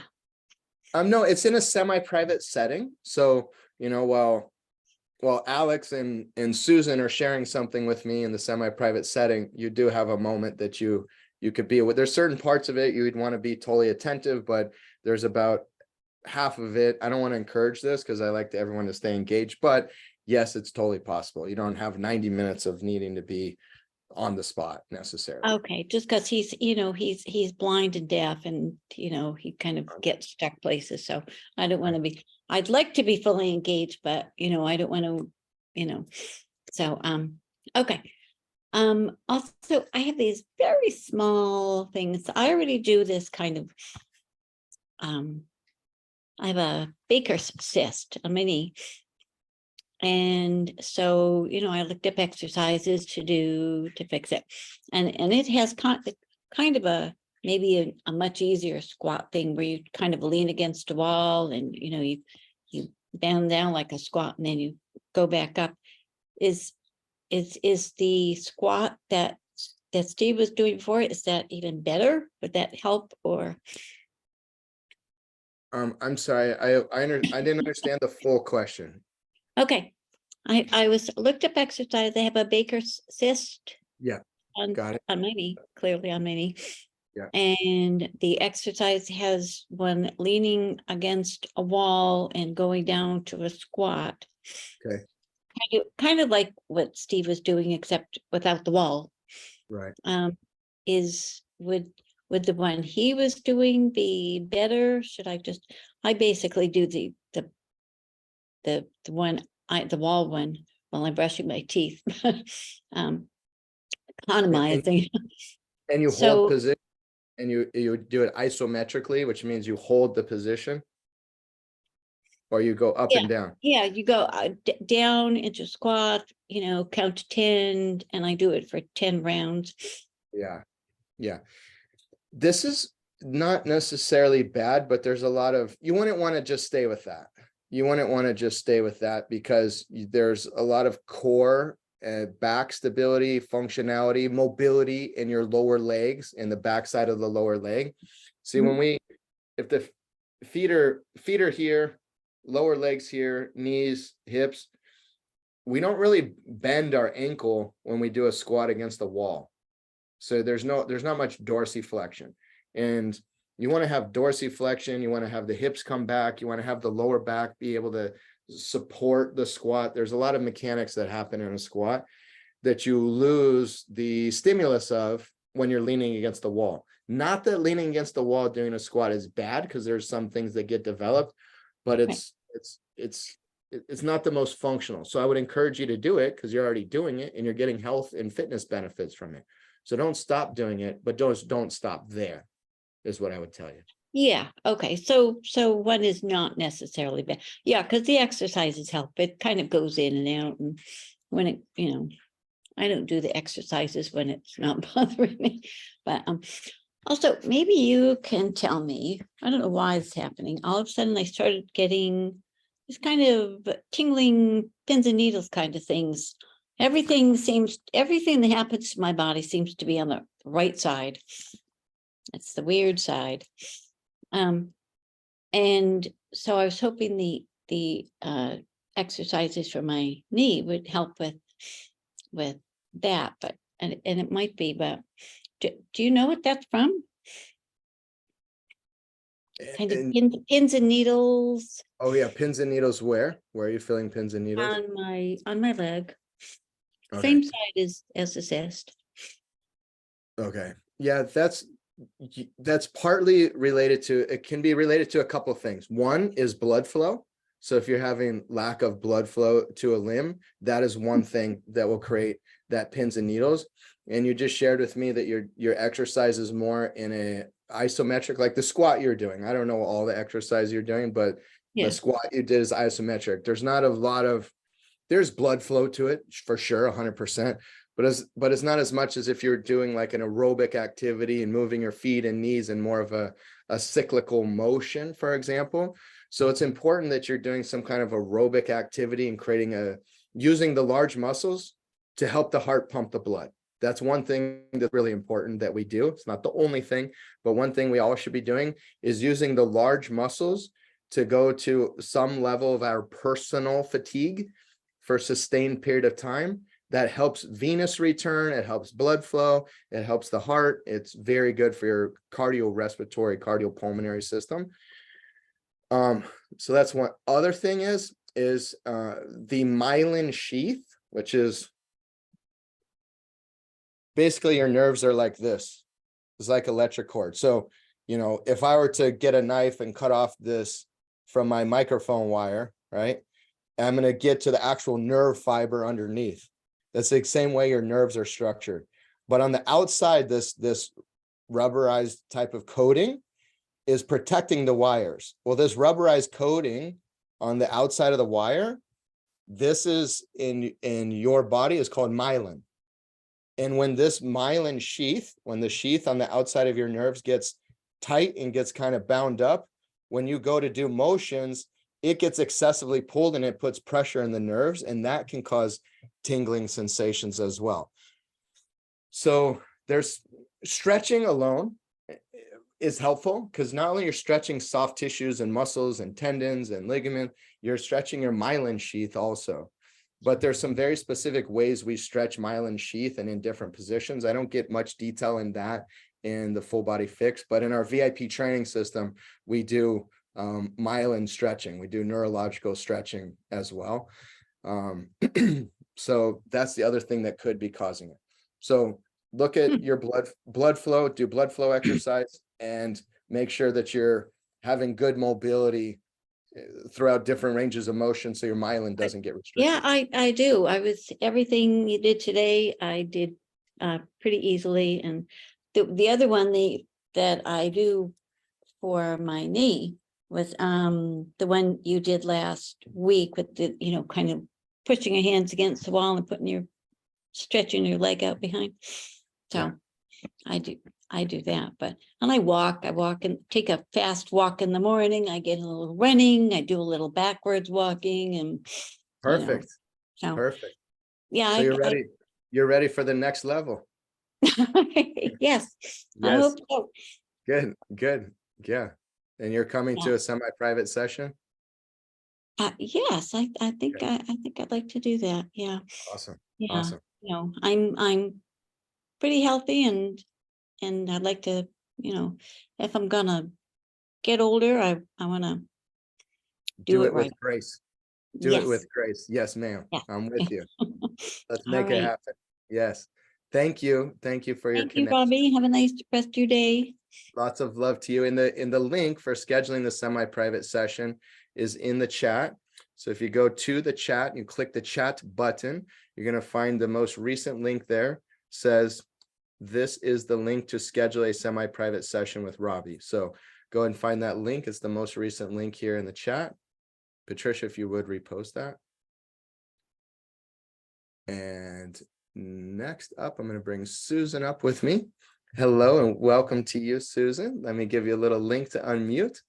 No, it's in a semi-private setting. So, while Alex and Susan are sharing something with me in the semi-private setting, you do have a moment that you could be with. There's certain parts of it you'd want to be totally attentive, but there's about half of it. I don't want to encourage this because I like everyone to stay engaged, but yes, it's totally possible. You don't have 90 minutes of needing to be on the spot necessarily. Okay, just because he's blind and deaf, and he kind of gets stuck places. So I don't want to be. I'd like to be fully engaged, but I don't want to. So okay. Also, I have these very small things. I already do this kind of. I have a Baker's cyst, a mini. And so, I looked up exercises to do to fix it. And it has kind of maybe a much easier squat thing where you kind of lean against a wall and, you bend down like a squat and then you go back up. Is the squat that Steve was doing before, is that even better? Would that help or? I'm sorry, I didn't understand the full question. Okay, I looked up exercise. They have a Baker's cyst. Yeah, got it. On my knee, clearly on my knee. Yeah. And the exercise has one leaning against a wall and going down to a squat. Okay. Kind of like what Steve was doing, except without the wall. Right. Would the one he was doing be better? I basically do the one, the wall one while I'm brushing my teeth. Economizing. And you So- hold position and you do it isometrically, which means you hold the position. or you go up and down? Yeah, you go down into squat, count to 10, and I do it for 10 rounds. Yeah. Yeah. This is not necessarily bad, but there's a lot of, you wouldn't want to just stay with that. You wouldn't want to just stay with that because there's a lot of core back stability, functionality, mobility in your lower legs and the backside of the lower leg. See, when if the feet are here, lower legs here, knees, hips, we don't really bend our ankle when we do a squat against the wall. So there's not much dorsiflexion, and you want to have dorsiflexion. You want to have the hips come back. You want to have the lower back be able to support the squat. There's a lot of mechanics that happen in a squat that you lose the stimulus of when you're leaning against the wall. Not that leaning against the wall doing a squat is bad, because there's some things that get developed, but it's not the most functional. So I would encourage you to do it because you're already doing it and you're getting health and fitness benefits from it. So don't stop doing it, but don't stop there, is what I would tell you. Yeah. Okay. So one is not necessarily bad. Yeah, because the exercises help. It kind of goes in and out, and when it, I don't do the exercises when it's not bothering me. But also maybe you can tell me. I don't know why it's happening. All of a sudden, I started getting this kind of tingling, pins and needles kind of things. Everything that happens to my body seems to be on the right side. It's the weird side. And so I was hoping the exercises for my knee would help with that, but and it might be, but do you know what that's from? Kind of pins and needles. Oh yeah, pins and needles. Where are you feeling pins and needles? On my leg. Okay. Same side as the cyst. Okay. Yeah, that's partly related to, it can be related to a couple of things. One is blood flow. So if you're having lack of blood flow to a limb, that is one thing that will create that pins and needles. And you just shared with me that your exercise is more in a isometric, like the squat you're doing. I don't know all the exercise you're doing, but the squat you did is isometric. There's not a lot of, there's blood flow to it for sure, 100%. But it's not as much as if you're doing like an aerobic activity and moving your feet and knees in more of a cyclical motion, for example. So it's important that you're doing some kind of aerobic activity and using the large muscles to help the heart pump the blood. That's one thing that's really important that we do. It's not the only thing, but one thing we all should be doing is using the large muscles to go to some level of our personal fatigue for a sustained period of time. That helps venous return, it helps blood flow, it helps the heart. It's very good for your cardiorespiratory, cardiopulmonary system. So that's one. Other thing is the myelin sheath, which is basically your nerves are like this. It's like electric cord. So, if I were to get a knife and cut off this from my microphone wire, right? I'm going to get to the actual nerve fiber underneath. That's the same way your nerves are structured. But on the outside, this rubberized type of coating is protecting the wires. Well, this rubberized coating on the outside of the wire, this is in your body is called myelin. And when this myelin sheath, when the sheath on the outside of your nerves gets tight and gets kind of bound up, when you go to do motions, it gets excessively pulled and it puts pressure in the nerves, and that can cause tingling sensations as well. So there's stretching alone is helpful, because not only you're stretching soft tissues and muscles and tendons and ligament, you're stretching your myelin sheath also. But there's some very specific ways we stretch myelin sheath and in different positions. I don't get much detail in that in the full body fix, but in our VIP training system, we do myelin stretching. We do neurological stretching as well. So that's the other thing that could be causing it. So look at your blood flow, do blood flow exercise, and make sure that you're having good mobility throughout different ranges of motion, so your myelin doesn't get restricted. Yeah, I do. Everything you did today, I did pretty easily. And the other one that I do for my knee the one you did last week with the, kind of pushing your hands against the wall and stretching your leg out behind. So I do that, and I walk and take a fast walk in the morning. I get a little running, I do a little backwards walking and Perfect. so Perfect. yeah, So you're ready for the next level. yes, I Yes. hope so. Good, good. Yeah. And you're coming to Yeah. a semi-private session? Yes, I think I'd like to do that. Yeah. Awesome. Yeah. Awesome. I'm pretty healthy and I'd like to, if I'm gonna get older, I wanna do it right. with grace. Do it Yes. with grace. Yes, ma'am. Yeah. I'm with you. Let's All make it right. happen. Yes. Thank you. Thank you for your Thank you, connection. Bobby. Have a nice rest of your day. Lots of love to you. In the link for scheduling the semi-private session is in the chat. So if you go to the chat, you click the chat button, you're going to find the most recent link there. Says this is the link to schedule a semi-private session with Robbie. So go ahead and find that link. It's the most recent link here in the chat. Patricia, if you would repost that. And next up, I'm going to bring Susan up with me. Hello and welcome to you, Susan. Let me give you a little link to unmute.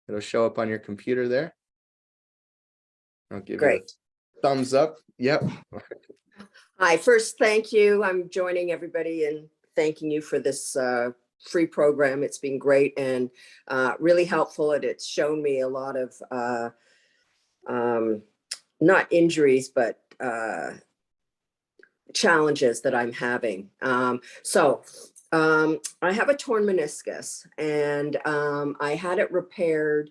It'll show up on your computer there. I'll give you Great. the thumbs up. Yep. Hi, first, thank you. I'm joining everybody in thanking you for this free program. It's been great and really helpful. And it's shown me a lot of not injuries, but challenges that I'm having. I have a torn meniscus and I had it repaired.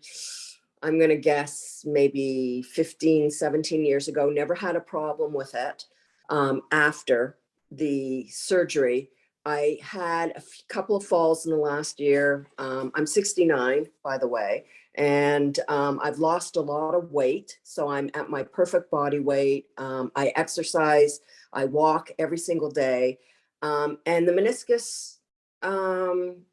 I'm going to guess maybe 15, 17 years ago, never had a problem with it. After the surgery, I had a couple of falls in the last year. I'm 69, by the way, and I've lost a lot of weight. So I'm at my perfect body weight. I exercise, I walk every single day. And the meniscus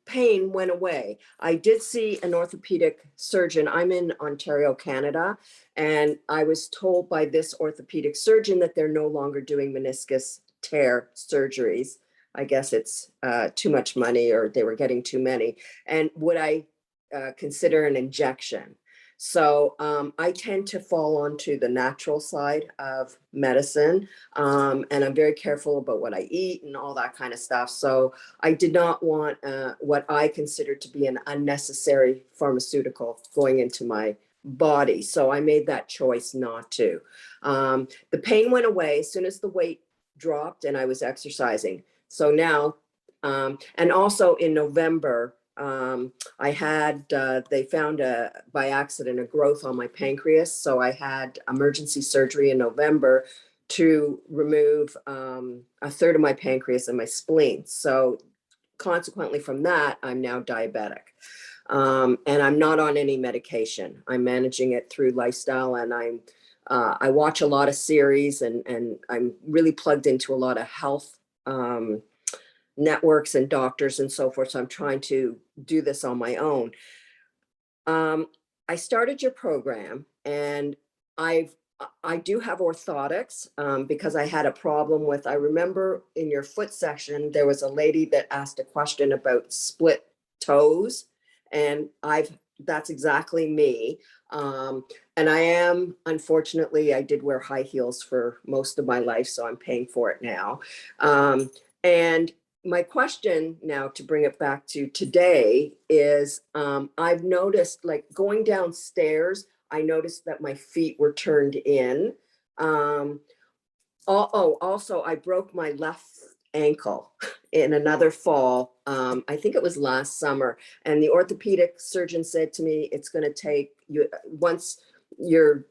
pain went away. I did see an orthopedic surgeon. I'm in Ontario, Canada, and I was told by this orthopedic surgeon that they're no longer doing meniscus tear surgeries. I guess it's too much money or they were getting too many. And would I consider an injection? So I tend to fall onto the natural side of medicine. And I'm very careful about what I eat and all that kind of stuff. So I did not want what I considered to be an unnecessary pharmaceutical going into my body. So I made that choice not to. The pain went away as soon as the weight dropped and I was exercising. So now, and also in November, I had, they found by accident, a growth on my pancreas. So I had emergency surgery in November to remove a third of my pancreas and my spleen. So consequently from that, I'm now diabetic. And I'm not on any medication. I'm managing it through lifestyle and I watch a lot of series and I'm really plugged into a lot of health networks and doctors and so forth. So I'm trying to do this on my own. I started your program and I do have orthotics because I had a problem with, I remember in your foot section, there was a lady that asked a question about split toes and that's exactly me. And I am, unfortunately, I did wear high heels for most of my life, so I'm paying for it now. And my question now to bring it back to today is I've noticed like going downstairs, I noticed that my feet were turned in. Also I broke my left ankle in another fall. I think it was last summer. And the orthopedic surgeon said to me, it's going to take you, once you're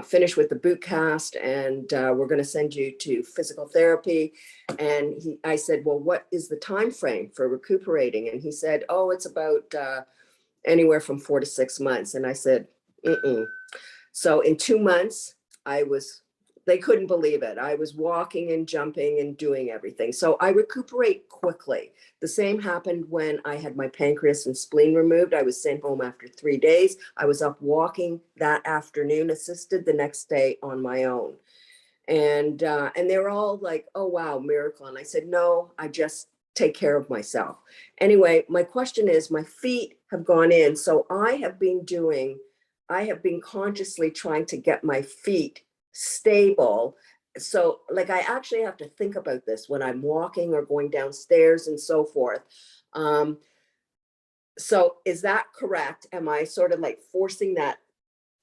finish with the boot cast and we're going to send you to physical therapy. And I said, well, what is the time frame for recuperating? And he said, oh, it's about anywhere from 4 to 6 months. And I said, mm-mm. So in 2 months, I was They couldn't believe it. I was walking and jumping and doing everything. So I recuperate quickly. The same happened when I had my pancreas and spleen removed. I was sent home after 3 days. I was up walking that afternoon, assisted the next day on my own. And they were all like, "Oh, wow, miracle." And I said, "No, I just take care of myself." Anyway, my question is, my feet have gone in. So I have been consciously trying to get my feet stable. So like I actually have to think about this when I'm walking or going downstairs and so forth. So is that correct? Am I sort of like forcing that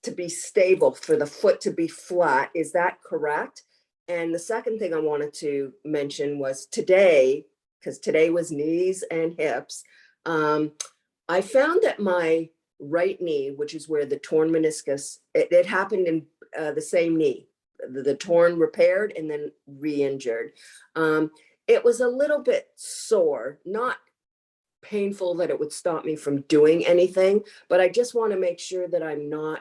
to be stable, for the foot to be flat? Is that correct? And the second thing I wanted to mention was today, because today was knees and hips. I found that my right knee, which is where the torn meniscus, it happened in the same knee, the torn repaired and then re-injured. It was a little bit sore, not painful that it would stop me from doing anything, but I just want to make sure that I'm not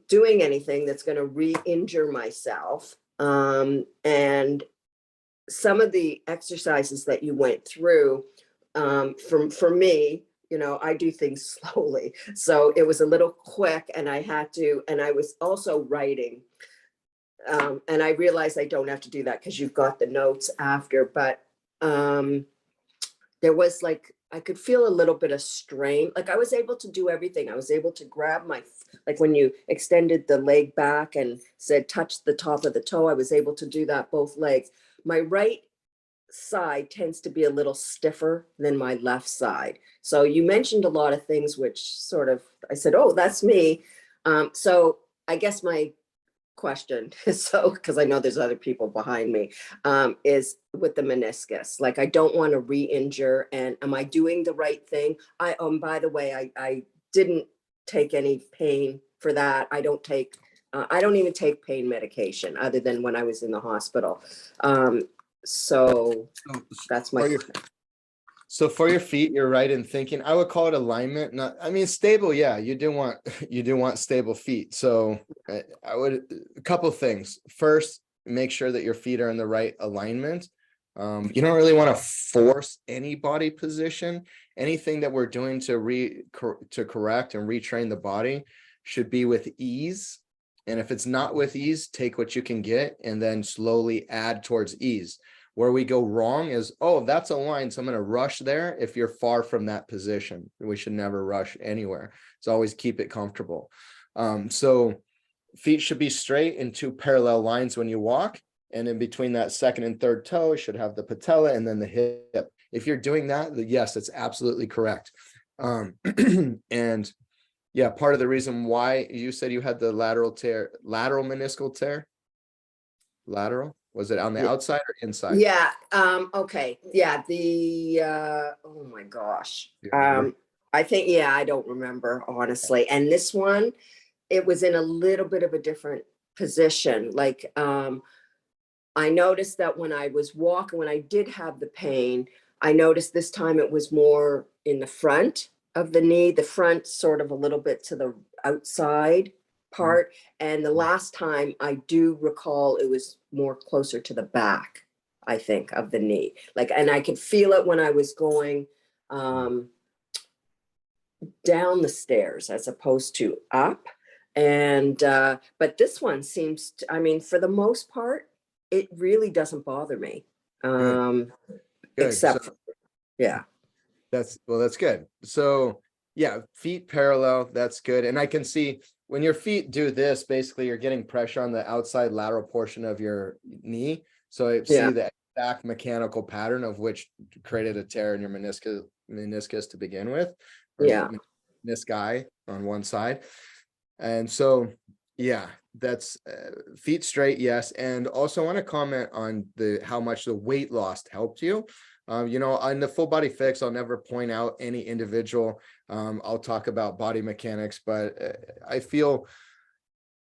doing anything that's going to re-injure myself. And some of the exercises that you went through, for me, I do things slowly. So it was a little quick and I was also writing. And I realized I don't have to do that because you've got the notes after, but there was like, I could feel a little bit of strain. Like I was able to do everything. I was able to grab like when you extended the leg back and said, touch the top of the toe, I was able to do that both legs. My right side tends to be a little stiffer than my left side. So you mentioned a lot of things, which sort of, I said, oh, that's me. So I guess my question, so because I know there's other people behind me, is with the meniscus. Like I don't want to re-injure, and am I doing the right thing? By the way, I didn't take any pain for that. I don't even take pain medication other than when I was in the hospital. So that's my So for your feet, you're right in thinking. I would call it alignment. Not, I mean, stable. Yeah, you do want stable feet. So I would, a couple of things. First, make sure that your feet are in the right alignment. You don't really want to force any body position. Anything that we're doing to correct and retrain the body should be with ease. And if it's not with ease, take what you can get and then slowly add towards ease. Where we go wrong is, oh, that's a line, so I'm going to rush there. If you're far from that position, we should never rush anywhere. So always keep it comfortable. So feet should be straight in 2 parallel lines when you walk. And in between that second and third toe, you should have the patella and then the hip. If you're doing that, yes, it's absolutely correct. And yeah, part of the reason why you said you had the lateral meniscal tear, was it on the outside or inside? Yeah. Okay. Yeah. Oh my gosh. I think, yeah, I don't remember honestly. And this one, it was in a little bit of a different position. Like, I noticed that when I was walking, when I did have the pain, I noticed this time it was more in the front of the knee, the front sort of a little bit to the outside part. And the last time I do recall it was more closer to the back, I think, of the knee. Like, and I could feel it when I was going down the stairs as opposed to up. And but this one seems to, I mean, for the most part, it really doesn't bother me. Good. Except So, yeah. that's good. So yeah, feet parallel, that's good. And I can see when your feet do this, basically you're getting pressure on the outside lateral portion of your knee. So I see the exact mechanical pattern of which created a tear in your meniscus to begin with. Menisci on one side. And so, yeah, that's feet straight. Yes. And also I want to comment on how much the weight loss helped you. On the full body fix, I'll never point out any individual. I'll talk about body mechanics, but I feel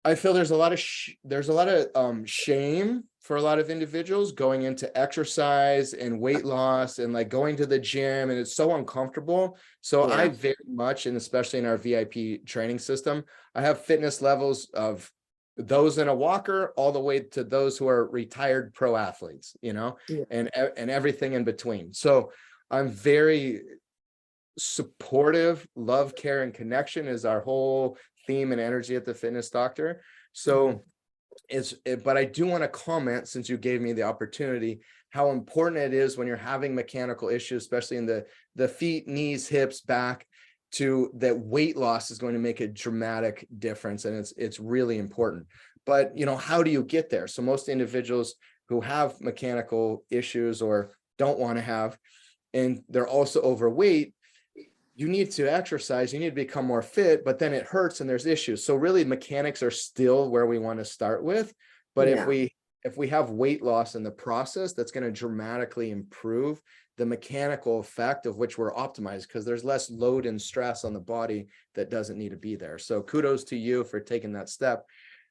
there's a lot of shame for a lot of individuals going into exercise and weight loss and like going to the gym, and it's so uncomfortable. So I very much, and especially in our VIP training system, I have fitness levels of those in a walker all the way to those who are retired pro athletes, you know, Yeah. and everything in between. So I'm very supportive. Love, care, and connection is our whole theme and energy at the Fitness Doctor. So but I do want to comment, since you gave me the opportunity, how important it is when you're having mechanical issues, especially in the feet, knees, hips, back, to that weight loss is going to make a dramatic difference, and it's really important. But you know, how do you get there? So most individuals who have mechanical issues or don't want to have, and they're also overweight, you need to exercise, you need to become more fit, but then it hurts and there's issues. So really mechanics are still where we want to start with. But Yeah. if we have weight loss in the process, that's going to dramatically improve the mechanical effect of which we're optimized, because there's less load and stress on the body that doesn't need to be there. So kudos to you for taking that step.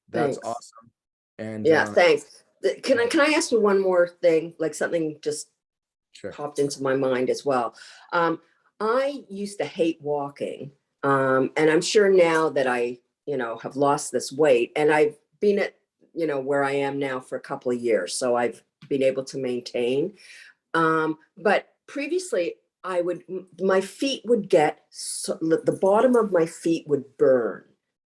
That's Thanks. awesome. And Yeah, thanks. Can I ask you one more thing? Like something just sure. popped into my mind as well. I used to hate walking. And I'm sure now that I, have lost this weight, and I've been at, where I am now for a couple of years. So I've been able to maintain. But previously my feet would get, the bottom of my feet would burn.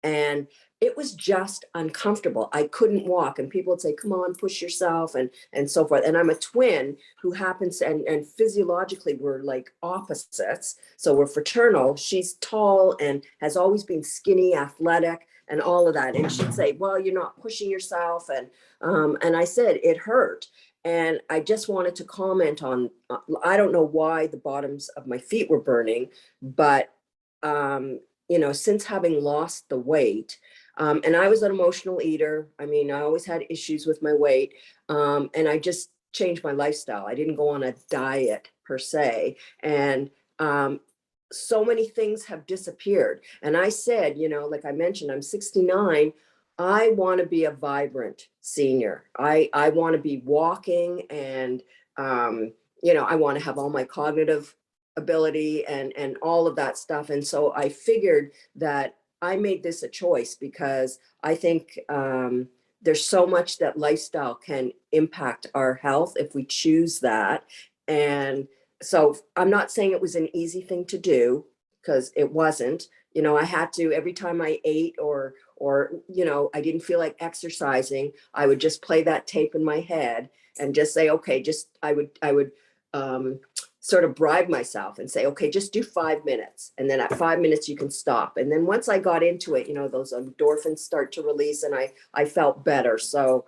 And it was just uncomfortable. I couldn't walk, and people would say, come on, push yourself, and so forth. And I'm a twin who happens, and physiologically we're like opposites. So we're fraternal. She's tall and has always been skinny, athletic, and all of that. And she'd say, well, you're not pushing yourself. And I said, it hurt. And I just wanted to comment on, I don't know why the bottoms of my feet were burning, but, since having lost the weight, and I was an emotional eater. I mean, I always had issues with my weight, and I just changed my lifestyle. I didn't go on a diet per se. And so many things have disappeared. And I said, like I mentioned, I'm 69. I want to be a vibrant senior. I want to be walking, and, I want to have all my cognitive ability and all of that stuff. And so I figured that I made this a choice, because I think there's so much that lifestyle can impact our health if we choose that. And so I'm not saying it was an easy thing to do, because it wasn't. I had to, every time I ate or I didn't feel like exercising, I would just play that tape in my head and just say, okay, I would sort of bribe myself and say, okay, just do 5 minutes. And then at 5 minutes you can stop. And then once I got into it, those endorphins start to release, and I felt better. So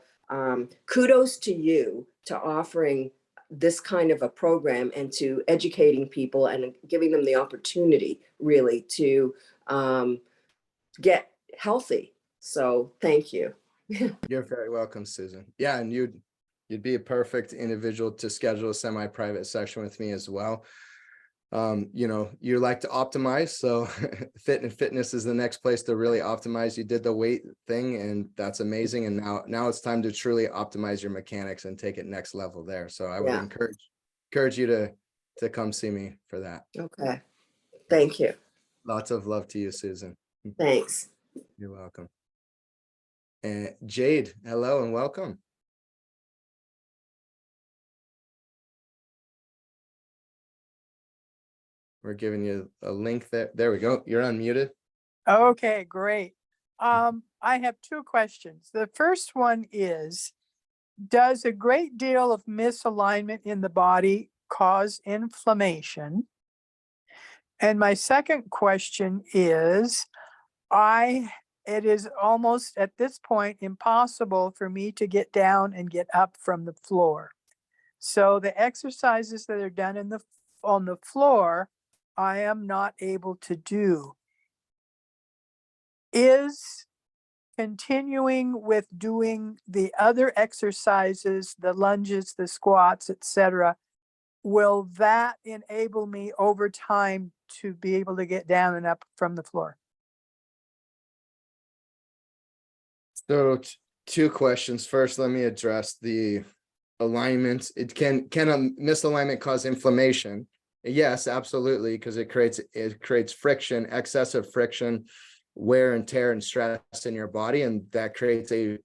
kudos to you to offering this kind of a program, and to educating people and giving them the opportunity really to get healthy. So thank you. You're very welcome, Susan. Yeah, and you'd be a perfect individual to schedule a semi-private session with me as well. You like to optimize, so fitness is the next place to really optimize. You did the weight thing, and that's amazing. And now it's time to truly optimize your mechanics and take it next level there. So I would encourage you to come see me for that. Okay. Thank you. Lots of love to you, Susan. Thanks. You're welcome. And Jade, hello and welcome. We're giving you a link there. There we go. You're unmuted. Okay, great. I have two questions. The first one is, does a great deal of misalignment in the body cause inflammation? And my second question is, it is almost at this point impossible for me to get down and get up from the floor. So the exercises that are done on the floor, I am not able to do. Is continuing with doing the other exercises, the lunges, the squats, etc., will that enable me over time to be able to get down and up from the floor? So two questions. First, let me address the alignment. Can a misalignment cause inflammation? Yes, absolutely, because it creates friction, excessive friction, wear and tear and stress in your body, and that creates a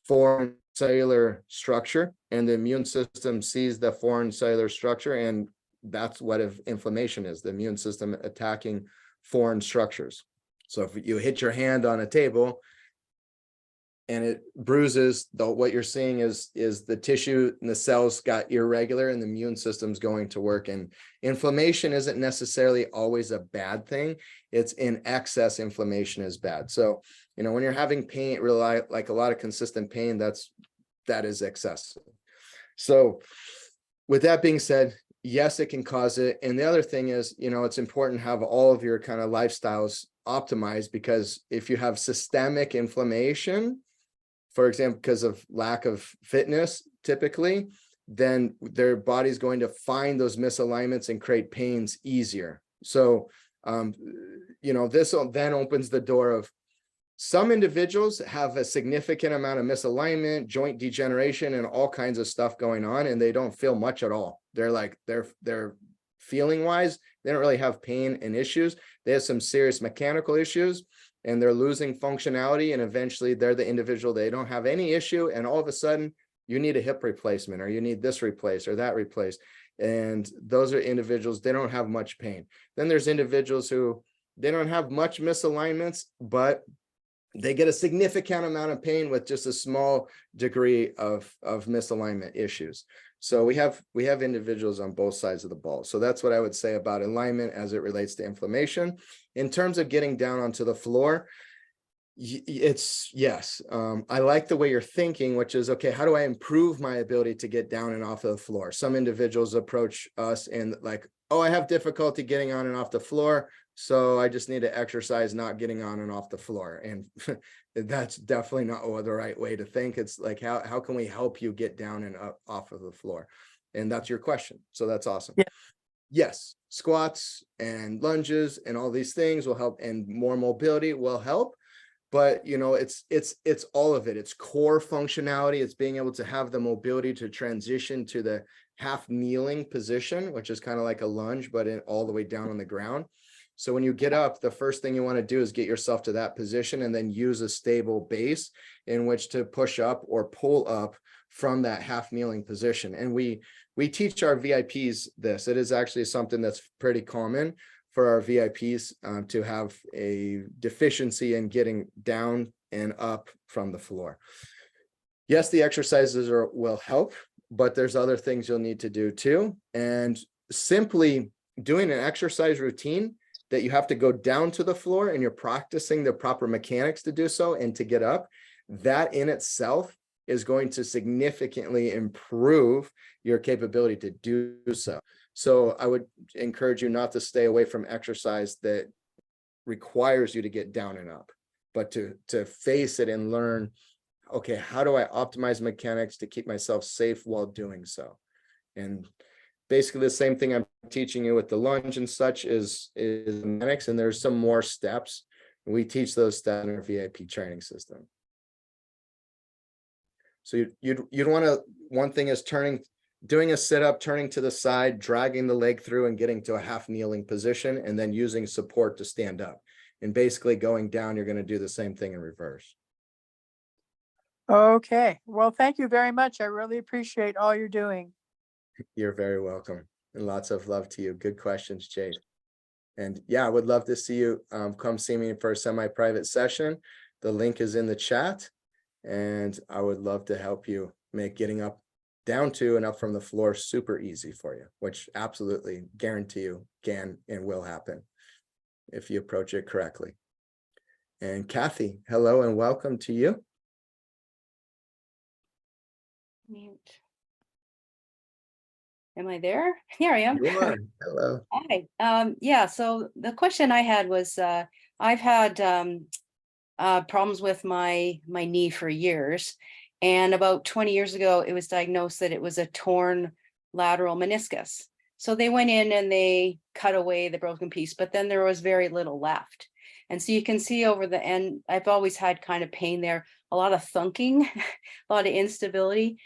foreign cellular structure, and the immune system sees the foreign cellular structure, and that's what inflammation is, the immune system attacking foreign structures. So if you hit your hand on a table and it bruises, what you're seeing is the tissue and the cells got irregular, and the immune system's going to work. And inflammation isn't necessarily always a bad thing. It's in excess inflammation is bad. So, you know, when you're having pain, really like a lot of consistent pain, that is excessive. So with that being said, yes, it can cause it. And the other thing is, you know, it's important to have all of your kind of lifestyles optimized, because if you have systemic inflammation, for example, because of lack of fitness, typically, then their body's going to find those misalignments and create pains easier. So, you know, this then opens the door of some individuals have a significant amount of misalignment, joint degeneration, and all kinds of stuff going on, and they don't feel much at all. They're like, they're feeling wise, they don't really have pain and issues. They have some serious mechanical issues, and they're losing functionality, and eventually they're the individual, they don't have any issue, and all of a sudden you need a hip replacement, or you need this replaced or that replaced. And those are individuals, they don't have much pain. Then there's individuals who they don't have much misalignments, but they get a significant amount of pain with just a small degree of misalignment issues. So we have individuals on both sides of the ball. So that's what I would say about alignment as it relates to inflammation. In terms of getting down onto the floor, it's yes. I like the way you're thinking, which is, okay, how do I improve my ability to get down and off of the floor? Some individuals approach us and like, oh, I have difficulty getting on and off the floor, so I just need to exercise not getting on and off the floor. And that's definitely not the right way to think. It's like, how can we help you get down and up off of the floor? And that's your question. So that's awesome. Yeah. Yes, squats and lunges and all these things will help, and more mobility will help. But, you know, it's all of it. It's core functionality. It's being able to have the mobility to transition to the half kneeling position, which is kind of like a lunge, but all the way down on the ground. So when you get up, the first thing you want to do is get yourself to that position, and then use a stable base in which to push up or pull up from that half kneeling position. And we teach our VIPs this. It is actually something that's pretty common for our VIPs to have a deficiency in getting down and up from the floor. Yes, the exercises will help, but there's other things you'll need to do too. And simply doing an exercise routine that you have to go down to the floor, and you're practicing the proper mechanics to do so and to get up, that in itself is going to significantly improve your capability to do so. So I would encourage you not to stay away from exercise that requires you to get down and up, but to face it and learn, okay, how do I optimize mechanics to keep myself safe while doing so? And basically the same thing I'm teaching you with the lunge and such is mechanics, and there's some more steps. We teach those steps in our VIP training system. So you'd want to, one thing is doing a sit-up, turning to the side, dragging the leg through and getting to a half kneeling position, and then using support to stand up. And basically going down, you're going to do the same thing in reverse. Okay, well, thank you very much. I really appreciate all you're doing. You're very welcome. And lots of love to you. Good questions, Jade. And yeah, I would love to see you come see me for a semi-private session. The link is in the chat, and I would love to help you make getting up, down to and up from the floor super easy for you, which absolutely guarantee you can and will happen if you approach it correctly. And Kathy, hello and welcome to you. Mute. Am I there? Here I am. You are. Hello. Hi. Yeah, so the question I had was, I've had problems with my knee for years. And about 20 years ago, it was diagnosed that it was a torn lateral meniscus. So they went in and they cut away the broken piece, but then there was very little left. And so you can see over the end, I've always had kind of pain there, a lot of thunking, a lot of instability.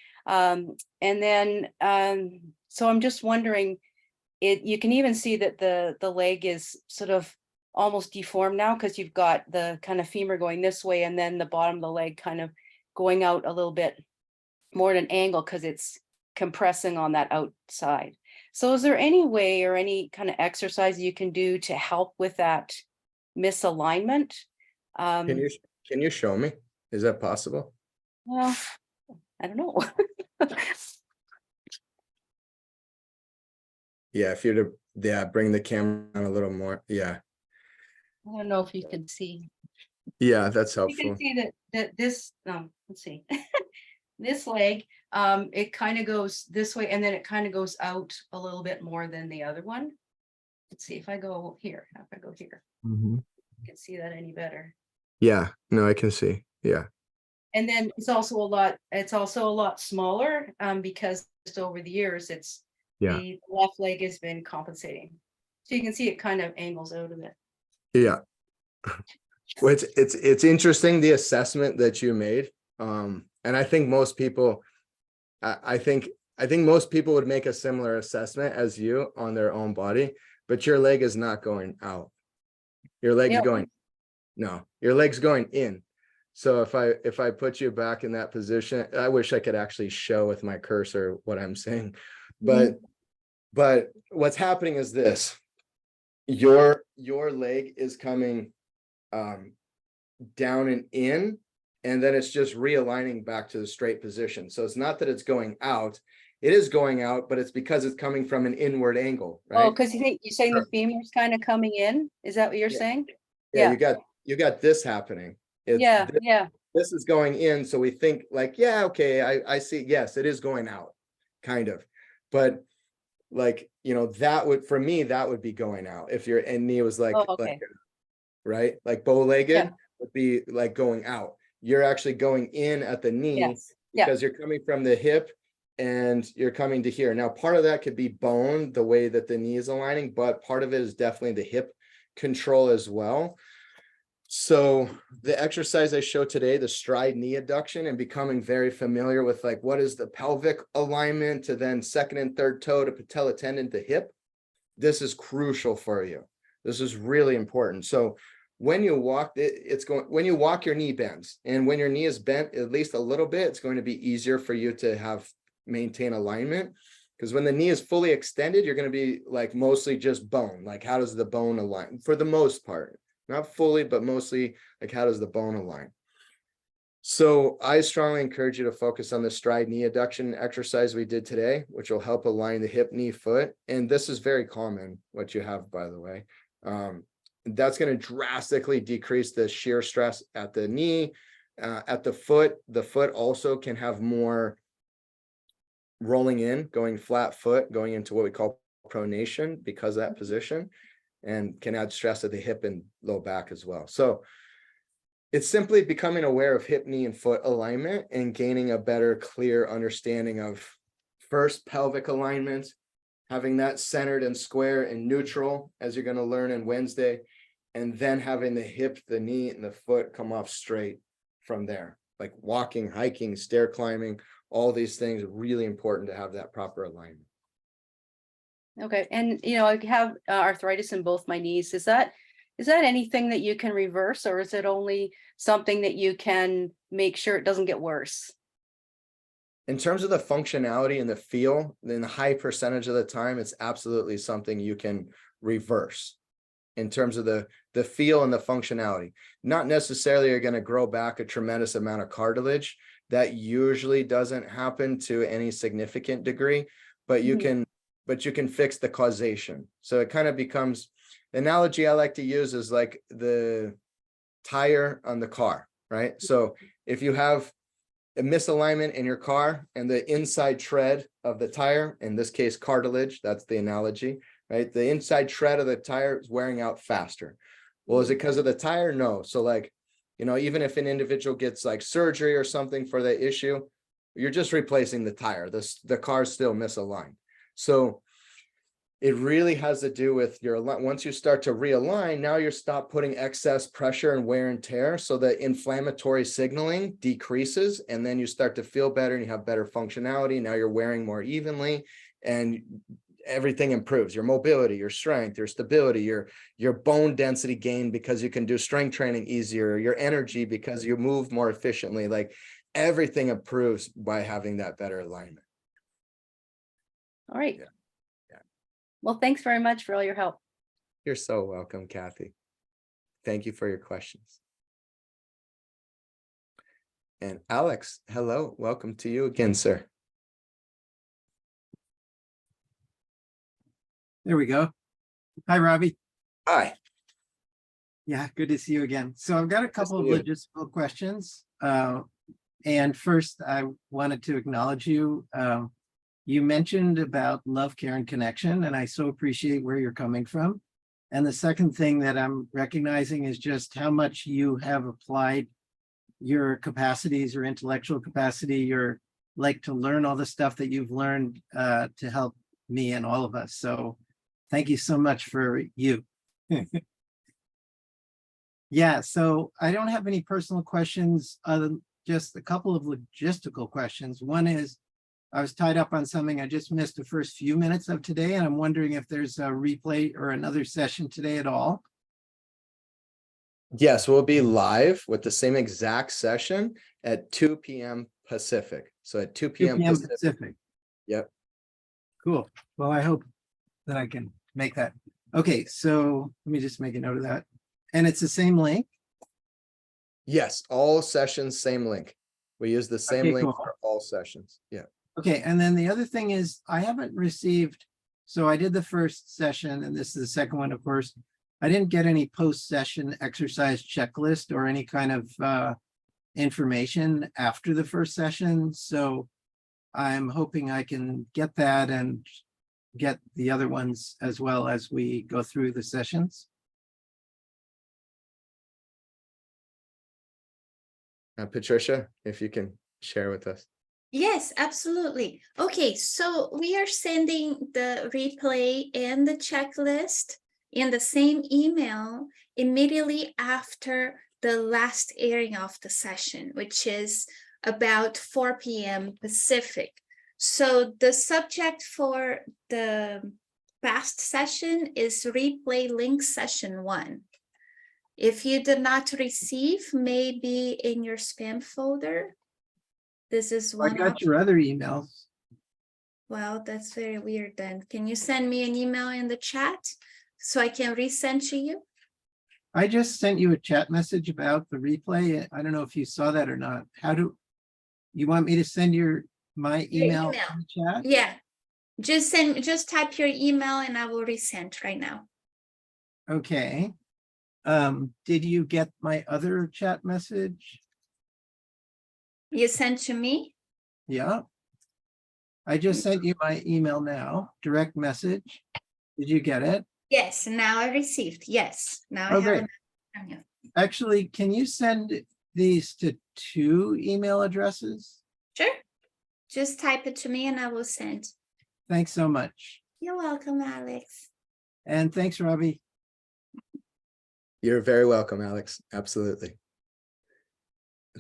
So I'm just wondering, you can even see that the leg is sort of almost deformed now because you've got the kind of femur going this way and then the bottom of the leg kind of going out a little bit more at an angle because it's compressing on that outside. So is there any way or any kind of exercise you can do to help with that misalignment? Can you show me? Is that possible? Well, I don't know. Yeah, if you're to, yeah, bring the camera on a little more. Yeah. I don't know if you can see. Yeah, that's You helpful. can see that this, let's see, this leg, it kind of goes this way and then it kind of goes out a little bit more than the other one. Let's see if I go here, if I go here, Mhm. you can see that any better. Yeah, no, I can see. Yeah. And then it's also a lot smaller, because just over the years, Yeah. the left leg has been compensating. So you can see it kind of angles out of it. Yeah. Well, it's interesting the assessment that you made. And I think most people, I think most people would make a similar assessment as you on their own body, but your leg is not going out. Your leg's Yeah. going, no, your leg's going in. So if I put you back in that position, I wish I could actually show with my cursor what I'm saying, but what's happening is this: your leg is coming down and in, and then it's just realigning back to the straight position. So it's not that it's going out, it is going out, but it's because it's coming from an inward angle, Oh, right? because you're saying the femur's kind of coming in? Is that what you're Yeah. saying? Yeah, you got this happening. It's Yeah, this, yeah. this is going in, so we think like, yeah, okay, I see, yes, it is going out, kind of. But like, you know, that would, for me, that would be going out if your knee was like, Oh, okay. like, right, like bow-legged Yeah. would be like going out. You're actually going in at the knee Yes. Yeah. because you're coming from the hip and you're coming to here. Now, part of that could be bone, the way that the knee is aligning, but part of it is definitely the hip control as well. So the exercise I showed today, the stride knee adduction, and becoming very familiar with like, what is the pelvic alignment to then second and third toe to patella tendon to hip. This is crucial for you. This is really important. So when you walk, when you walk, your knee bends, and when your knee is bent at least a little bit, it's going to be easier for you to maintain alignment. Because when the knee is fully extended, you're going to be like mostly just bone. Like, how does the bone align? For the most part, not fully, but mostly like, how does the bone align? So I strongly encourage you to focus on the stride knee adduction exercise we did today, which will help align the hip, knee, foot. And this is very common, what you have, by the way. That's going to drastically decrease the shear stress at the knee, at the foot. The foot also can have more rolling in, going flat foot, going into what we call pronation because of that position, and can add stress to the hip and low back as well. So it's simply becoming aware of hip, knee, and foot alignment and gaining a better, clear understanding of first pelvic alignment, having that centered and square and neutral, as you're going to learn on Wednesday, and then having the hip, the knee, and the foot come off straight from there. Like walking, hiking, stair climbing, all these things are really important to have that proper alignment. Okay, and I have arthritis in both my knees. Is that anything that you can reverse, or is it only something that you can make sure it doesn't get worse? In terms of the functionality and the feel, then the high percentage of the time, it's absolutely something you can reverse. In terms of the feel and the functionality, not necessarily are going to grow back a tremendous amount of cartilage. That usually doesn't happen to any significant degree, but you can fix the causation. So it kind of becomes, the analogy I like to use is like the tire on the car, right? So if you have a misalignment in your car and the inside tread of the tire, in this case cartilage, that's the analogy, right? The inside tread of the tire is wearing out faster. Well, is it because of the tire? No. So like, even if an individual gets like surgery or something for the issue, you're just replacing the tire. The car's still misaligned. So it really has to do with once you start to realign, now you stop putting excess pressure and wear and tear. So the inflammatory signaling decreases, and then you start to feel better and you have better functionality. Now you're wearing more evenly, and everything improves, your mobility, your strength, your stability, your bone density gain because you can do strength training easier, your energy because you move more efficiently. Like everything improves by having that better alignment. All right. Yeah. Yeah. Well, thanks very much for all your help. You're so welcome, Kathy. Thank you for your questions. And Alex, hello, welcome to you again, sir. There we go. Hi, Robbie. Hi. Yeah, good to see you again. So I've got a couple of see you. logistical questions. And first, I wanted to acknowledge you. You mentioned about love, care, and connection, and I so appreciate where you're coming from. And the second thing that I'm recognizing is just how much you have applied your capacities, your intellectual capacity, your like to learn all the stuff that you've learned to help me and all of us. So thank you so much for you. Yeah, so I don't have any personal questions, other than just a couple of logistical questions. One is, I was tied up on something. I just missed the first few minutes of today, and I'm wondering if there's a replay or another session today at all. Yes, we'll be live with the same exact session at 2 p.m. Pacific. So at 2 2 p.m. p.m. Pacific. Pacific. Yep. Cool. Well, I hope that I can make that. Okay, so let me just make a note of that. And it's the same link? Yes, all sessions, same link. We use the same Okay, link cool. for all sessions. Yeah. Okay, and then the other thing is I haven't received, so I did the first session and this is the second one, of course. I didn't get any post-session exercise checklist or any kind of information after the first session. So I'm hoping I can get that and get the other ones as well as we go through the sessions. Patricia, if you can share with us. Yes, absolutely. Okay, so we are sending the replay and the checklist in the same email immediately after the last airing of the session, which is about 4 p.m. Pacific. So the subject for the past session is replay link session 1. If you did not receive, maybe in your spam folder. This is I one got option. your other emails. Well, that's very weird then. Can you send me an email in the chat so I can resend to you? I just sent you a chat message about the replay. I don't know if you saw that or not. How do you want me to send my Your email in the chat? Yeah. Just type your email and I will resend right now. Okay. Did you get my other chat message? You sent to me? Yeah. I just sent you my email now, direct message. Did you get it? Yes, now I received. Yes. Now I Oh, have great. it from you. Actually, can you send these to 2 email addresses? Sure. Just type it to me and I will send. Thanks so much. You're welcome, Alex. And thanks, Robbie. You're very welcome, Alex. Absolutely.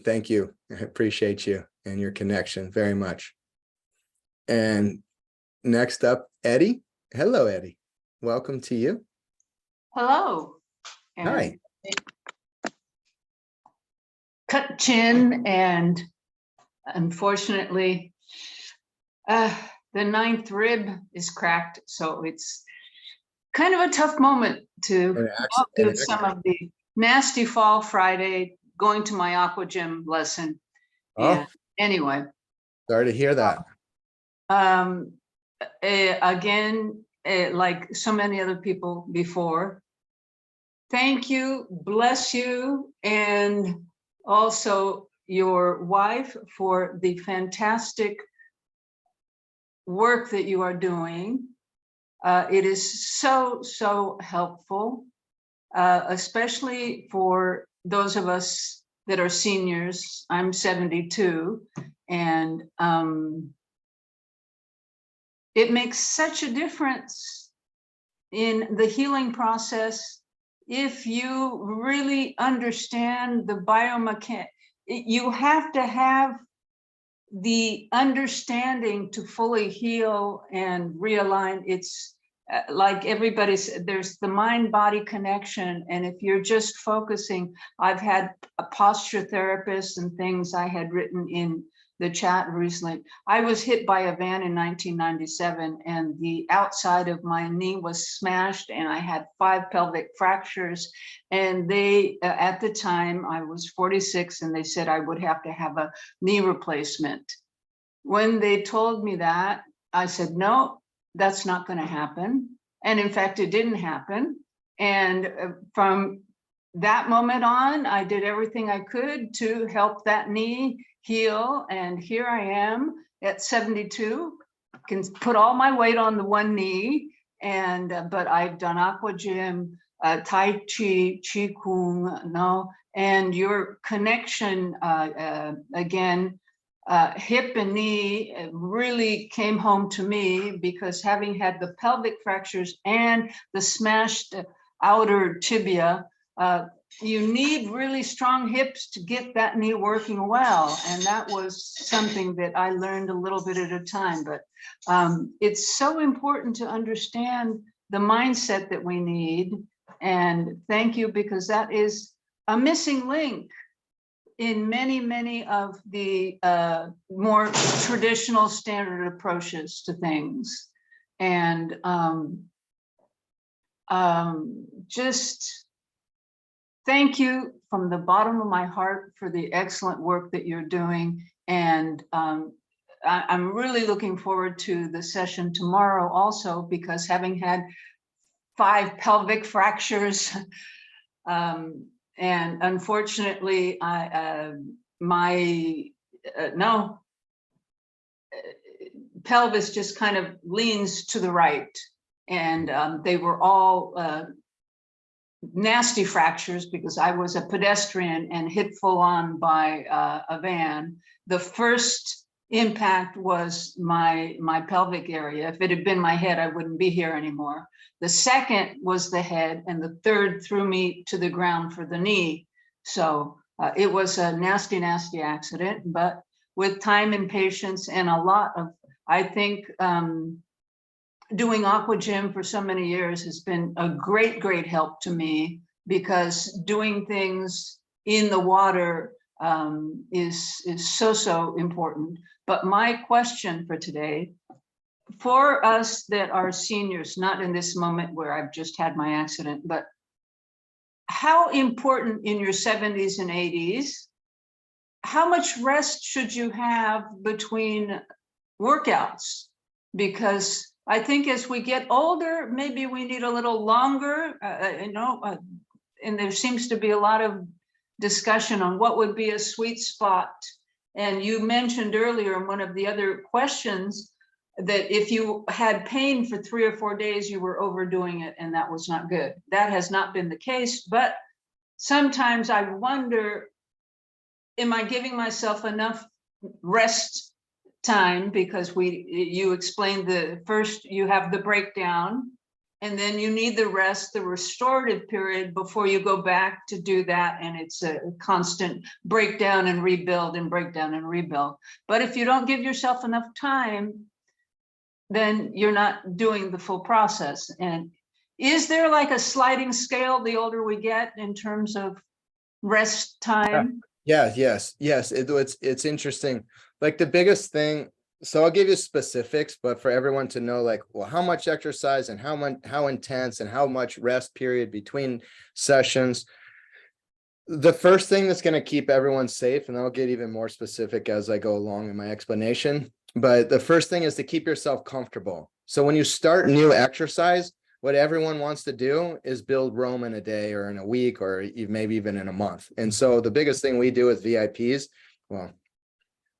Thank you. I appreciate you and your connection very much. And next up, Eddie. Hello, Eddie. Welcome to you. Hello. Hi. Cut chin, and unfortunately, the 9th rib is cracked. So it's kind of a tough moment to do some of the nasty fall Friday, going to my aqua gym lesson. Oh, And anyway. Sorry to hear that. Again, like so many other people before, thank you, bless you, and also your wife for the fantastic work that you are doing. It is so helpful, especially for those of us that are seniors. I'm 72, and it makes such a difference in the healing process if you really understand the biomechanics. You have to have the understanding to fully heal and realign, it's like everybody said, there's the mind-body connection. And if you're just focusing, I've had a posture therapist and things I had written in the chat recently. I was hit by a van in 1997 and the outside of my knee was smashed and I had 5 pelvic fractures. And they, at the time I was 46 and they said I would have to have a knee replacement. When they told me that, I said, no, that's not going to happen. And in fact, it didn't happen. And from that moment on, I did everything I could to help that knee heal. And here I am at 72, can put all my weight on the one knee. And, but I've done aqua gym, Tai Chi, Qi Kung, no, and your connection, again, hip and knee really came home to me, because having had the pelvic fractures and the smashed outer tibia, you need really strong hips to get that knee working well. And that was something that I learned a little bit at a time. But it's so important to understand the mindset that we need. And thank you, because that is a missing link in many of the more traditional standard approaches to things. And just thank you from the bottom of my heart for the excellent work that you're doing. And I'm really looking forward to the session tomorrow also, because having had 5 pelvic fractures, and unfortunately, pelvis just kind of leans to the right. And they were all nasty fractures, because I was a pedestrian and hit full on by a van. The first impact was my pelvic area. If it had been my head, I wouldn't be here anymore. The second was the head, and the third threw me to the ground for the knee. So it was a nasty accident, but with time and patience and a lot of, I think, doing aqua gym for so many years has been a great help to me, because doing things in the water is so important. But my question for today, for us that are seniors, not in this moment where I've just had my accident, but how important in your 70s and 80s, how much rest should you have between workouts? Because I think as we get older, maybe we need a little longer, and there seems to be a lot of discussion on what would be a sweet spot. And you mentioned earlier in one of the other questions that if you had pain for 3 or 4 days, you were overdoing it, and that was not good. That has not been the case, but sometimes I wonder, am I giving myself enough rest time? Because you explained the first, you have the breakdown, and then you need the rest, the restorative period, before you go back to do that. And it's a constant breakdown and rebuild and breakdown and rebuild. But if you don't give yourself enough time, then you're not doing the full process. And is there like a sliding scale the older we get in terms of rest time? Yes. It's interesting. Like the biggest thing, so I'll give you specifics, but for everyone to know, like, well, how much exercise and how intense and how much rest period between sessions. The first thing that's going to keep everyone safe, and I'll get even more specific as I go along in my explanation, but the first thing is to keep yourself comfortable. So when you start new exercise, what everyone wants to do is build Rome in a day or in a week or maybe even in a month. And so the biggest thing we do with VIPs, well,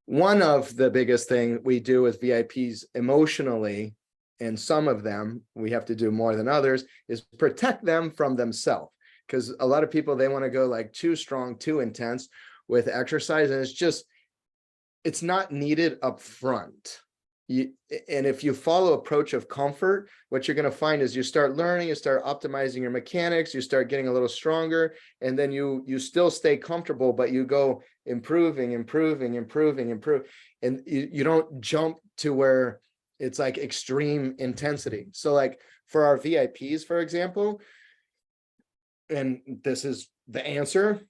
one of the biggest thing we do with VIPs emotionally, and some of them we have to do more than others, is protect them from themselves. Because a lot of people, they want to go like too strong, too intense with exercise, and it's not needed up front. and if you follow approach of comfort, what you're going to find is you start learning, you start optimizing your mechanics, you start getting a little stronger, and then you still stay comfortable, but you go improving, and you don't jump to where it's like extreme intensity. So like for our VIPs, for example, and this is the answer,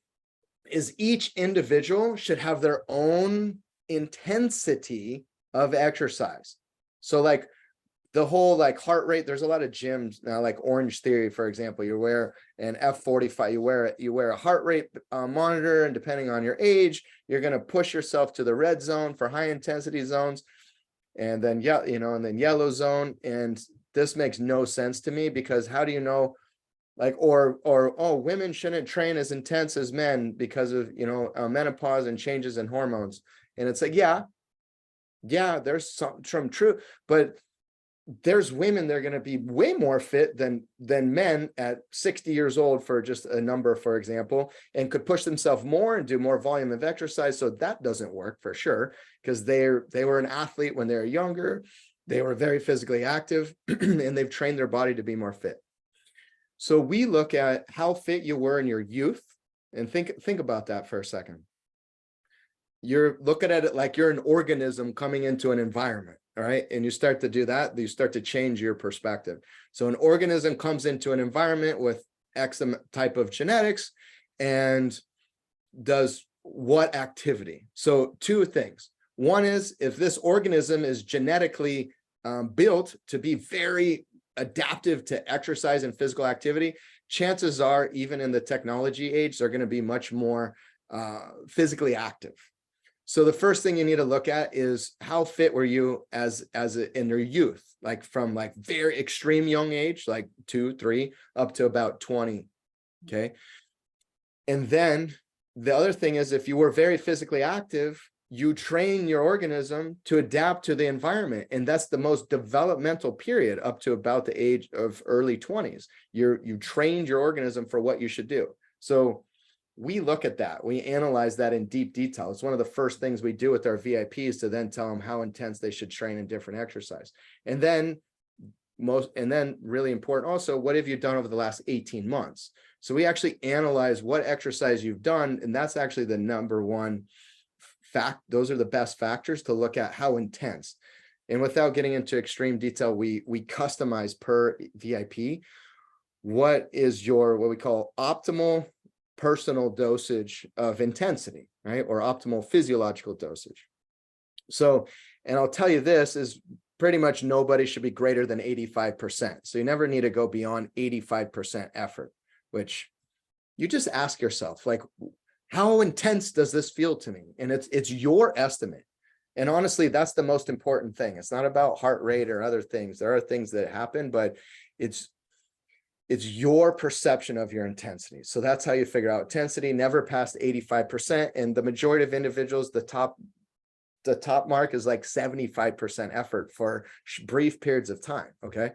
is each individual should have their own intensity of exercise. So like the whole like heart rate, there's a lot of gyms now, like Orange Theory, for example, you wear an F45, you wear a heart rate monitor, and depending on your age, you're going to push yourself to the red zone for high intensity zones, and then and then yellow zone. And this makes no sense to me, because how do you know, like, or oh, women shouldn't train as intense as men because of menopause and changes in hormones. And it's like, yeah, there's some true, but there's women that are going to be way more fit than men at 60 years old, for just a number, for example, and could push themselves more and do more volume of exercise. So that doesn't work for sure, because they were an athlete when they were younger, they were very physically active, and they've trained their body to be more fit. So we look at how fit you were in your youth, and think about that for a second. You're looking at it like you're an organism coming into an environment, all right? And you start to do that, you start to change your perspective. So an organism comes into an environment with X type of genetics and does what activity? So two things. One is, if this organism is genetically built to be very adaptive to exercise and physical activity, chances are, even in the technology age, they're going to be much more physically active. So the first thing you need to look at is, how fit were you in your youth, like from like very extreme young age, like 2, 3, up to about 20. Okay. And then the other thing is, if you were very physically active, you train your organism to adapt to the environment. And that's the most developmental period, up to about the age of early 20s. You trained your organism for what you should do. So we look at that, we analyze that in deep detail. It's one of the first things we do with our VIPs, to then tell them how intense they should train in different exercise. And then really important also, what have you done over the last 18 months? So we actually analyze what exercise you've done, and that's actually the number one fact. Those are the best factors to look at how intense. And without getting into extreme detail, we customize per VIP what is your, what we call optimal personal dosage of intensity, right? Or optimal physiological dosage. So, and I'll tell you, this is pretty much nobody should be greater than 85%. So you never need to go beyond 85% effort, which you just ask yourself, like, how intense does this feel to me? And it's your estimate. And honestly, that's the most important thing. It's not about heart rate or other things. There are things that happen, but it's your perception of your intensity. So that's how you figure out intensity, never past 85%. And the majority of individuals, the top mark is like 75% effort for brief periods of time. Okay.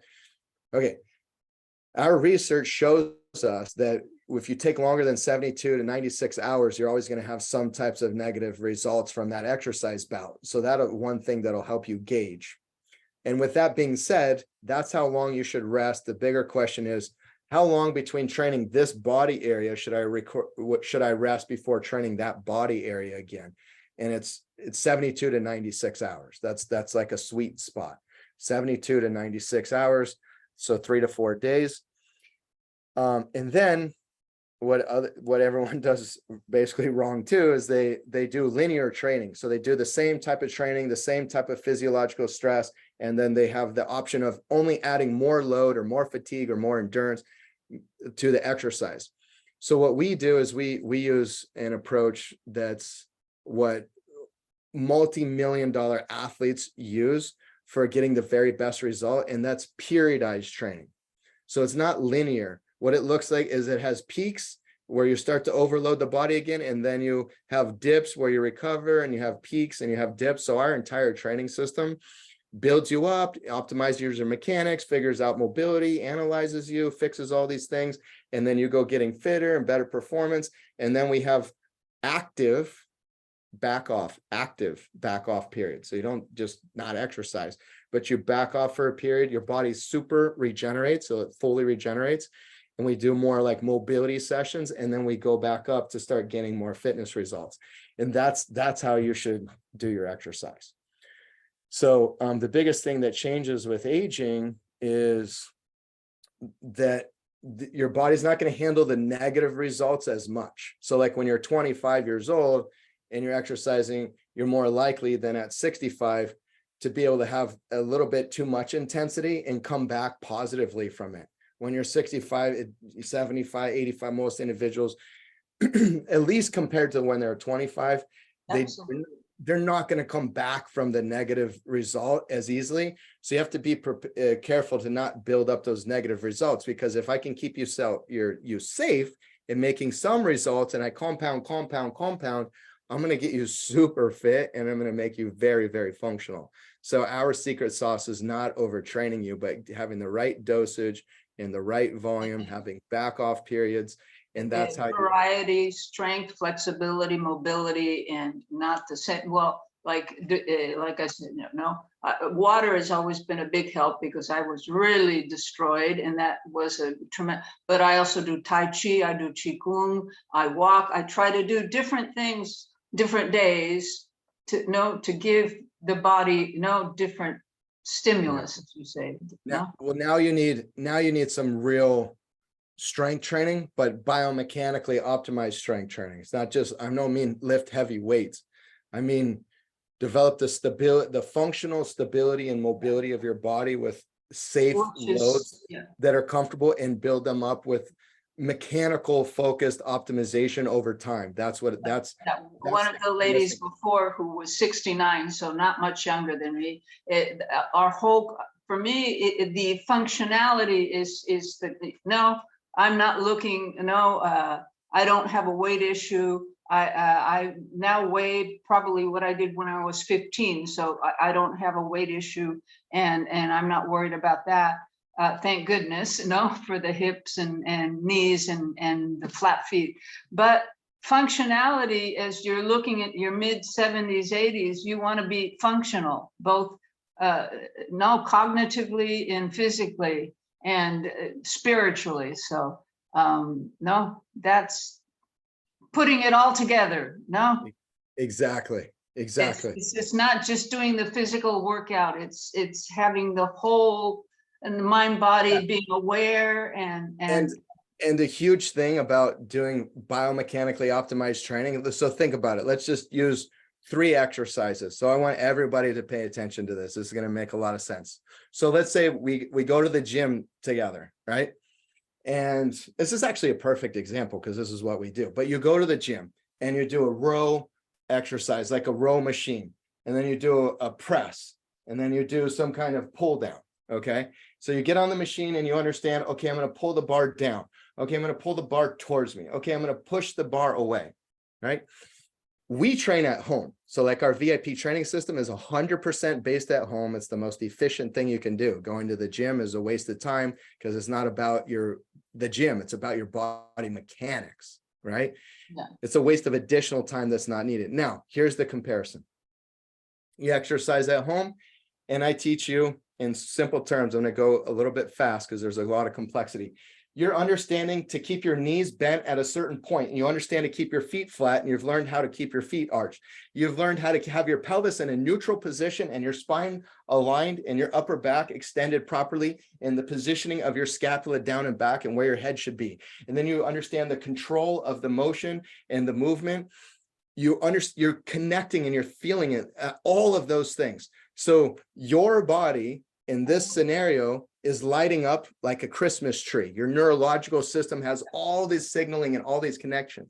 Our research shows us that if you take longer than 72 to 96 hours, you're always going to have some types of negative results from that exercise bout. So that's one thing that'll help you gauge. And with that being said, that's how long you should rest. The bigger question is, how long between training this body area should I rest before training that body area again? And it's 72 to 96 hours. That's like a sweet spot. 72 to 96 hours. So 3 to 4 days. And then what everyone does basically wrong too is they do linear training. So they do the same type of training, the same type of physiological stress, and then they have the option of only adding more load or more fatigue or more endurance to the exercise. So what we do is we use an approach that's what multi-million-dollar athletes use for getting the very best result, and that's periodized training. So it's not linear. What it looks like is it has peaks where you start to overload the body again, and then you have dips where you recover, and you have peaks and you have dips. So our entire training system builds you up, optimizes your mechanics, figures out mobility, analyzes you, fixes all these things, and then you go getting fitter and better performance. And then we have active active back off period. So you don't just not exercise, but you back off for a period, your body super regenerates, so it fully regenerates. And we do more like mobility sessions, and then we go back up to start getting more fitness results. And that's how you should do your exercise. So the biggest thing that changes with aging is that your body's not going to handle the negative results as much. So like when you're 25 years old and you're exercising, you're more likely than at 65 to be able to have a little bit too much intensity and come back positively from it. When you're 65, 75, 85, most individuals, at least compared to when they're 25, they're not going to come back from the negative result as easily. So you have to be careful to not build up those negative results, because if I can keep you safe in making some results, and I compound, I'm going to get you super fit, and I'm going to make you very, very functional. So our secret sauce is not overtraining you, but having the right dosage in the right volume, having back off periods. And that's how variety, strength, flexibility, mobility, and not the same. Well, like I said, water has always been a big help, because I was really destroyed, and that was a tremendous. But I also do Tai Chi, I do Qigong, I walk, I try to do different things, different days to give the body different stimulus, as you say. Well, now you need some real strength training, but biomechanically optimized strength training. It's not just, I don't mean lift heavy weights. I mean, develop the stability, the functional stability and mobility of your body with safe loads that are comfortable, and build them up with mechanical focused optimization over time. That's one of the ladies before, who was 69, so not much younger than me, for me, the functionality is I'm not looking, I don't have a weight issue. I now weigh probably what I did when I was 15. So I don't have a weight issue, and I'm not worried about that. Thank goodness, for the hips and knees and the flat feet. But functionality, as you're looking at your mid 70s, 80s, you want to be functional, both cognitively and physically and spiritually. So that's putting it all together. Exactly. It's not just doing the physical workout, it's having the whole, and the mind body being aware and the huge thing about doing biomechanically optimized training. So think about it. Let's just use 3 exercises. So I want everybody to pay attention to this. This is going to make a lot of sense. So let's say we go to the gym together, right? And this is actually a perfect example, because this is what we do. But you go to the gym and you do a row exercise, like a row machine, and then you do a press, and then you do some kind of pull down. Okay. So you get on the machine and you understand, okay, I'm going to pull the bar down. Okay, I'm going to pull the bar towards me. Okay, I'm going to push the bar away, right? We train at home. So like our VIP training system is 100% based at home. It's the most efficient thing you can do. Going to the gym is a waste of time, because it's not about the gym. It's about your body mechanics, right? Yeah. It's a waste of additional time that's not needed. Now, here's the comparison. You exercise at home, and I teach you in simple terms. I'm going to go a little bit fast because there's a lot of complexity. You're understanding to keep your knees bent at a certain point, and you understand to keep your feet flat, and you've learned how to keep your feet arched. You've learned how to have your pelvis in a neutral position and your spine aligned and your upper back extended properly, and the positioning of your scapula down and back and where your head should be. And then you understand the control of the motion and the movement. You're connecting and you're feeling it, all of those things. So your body in this scenario is lighting up like a Christmas tree. Your neurological system has all this signaling and all these connections.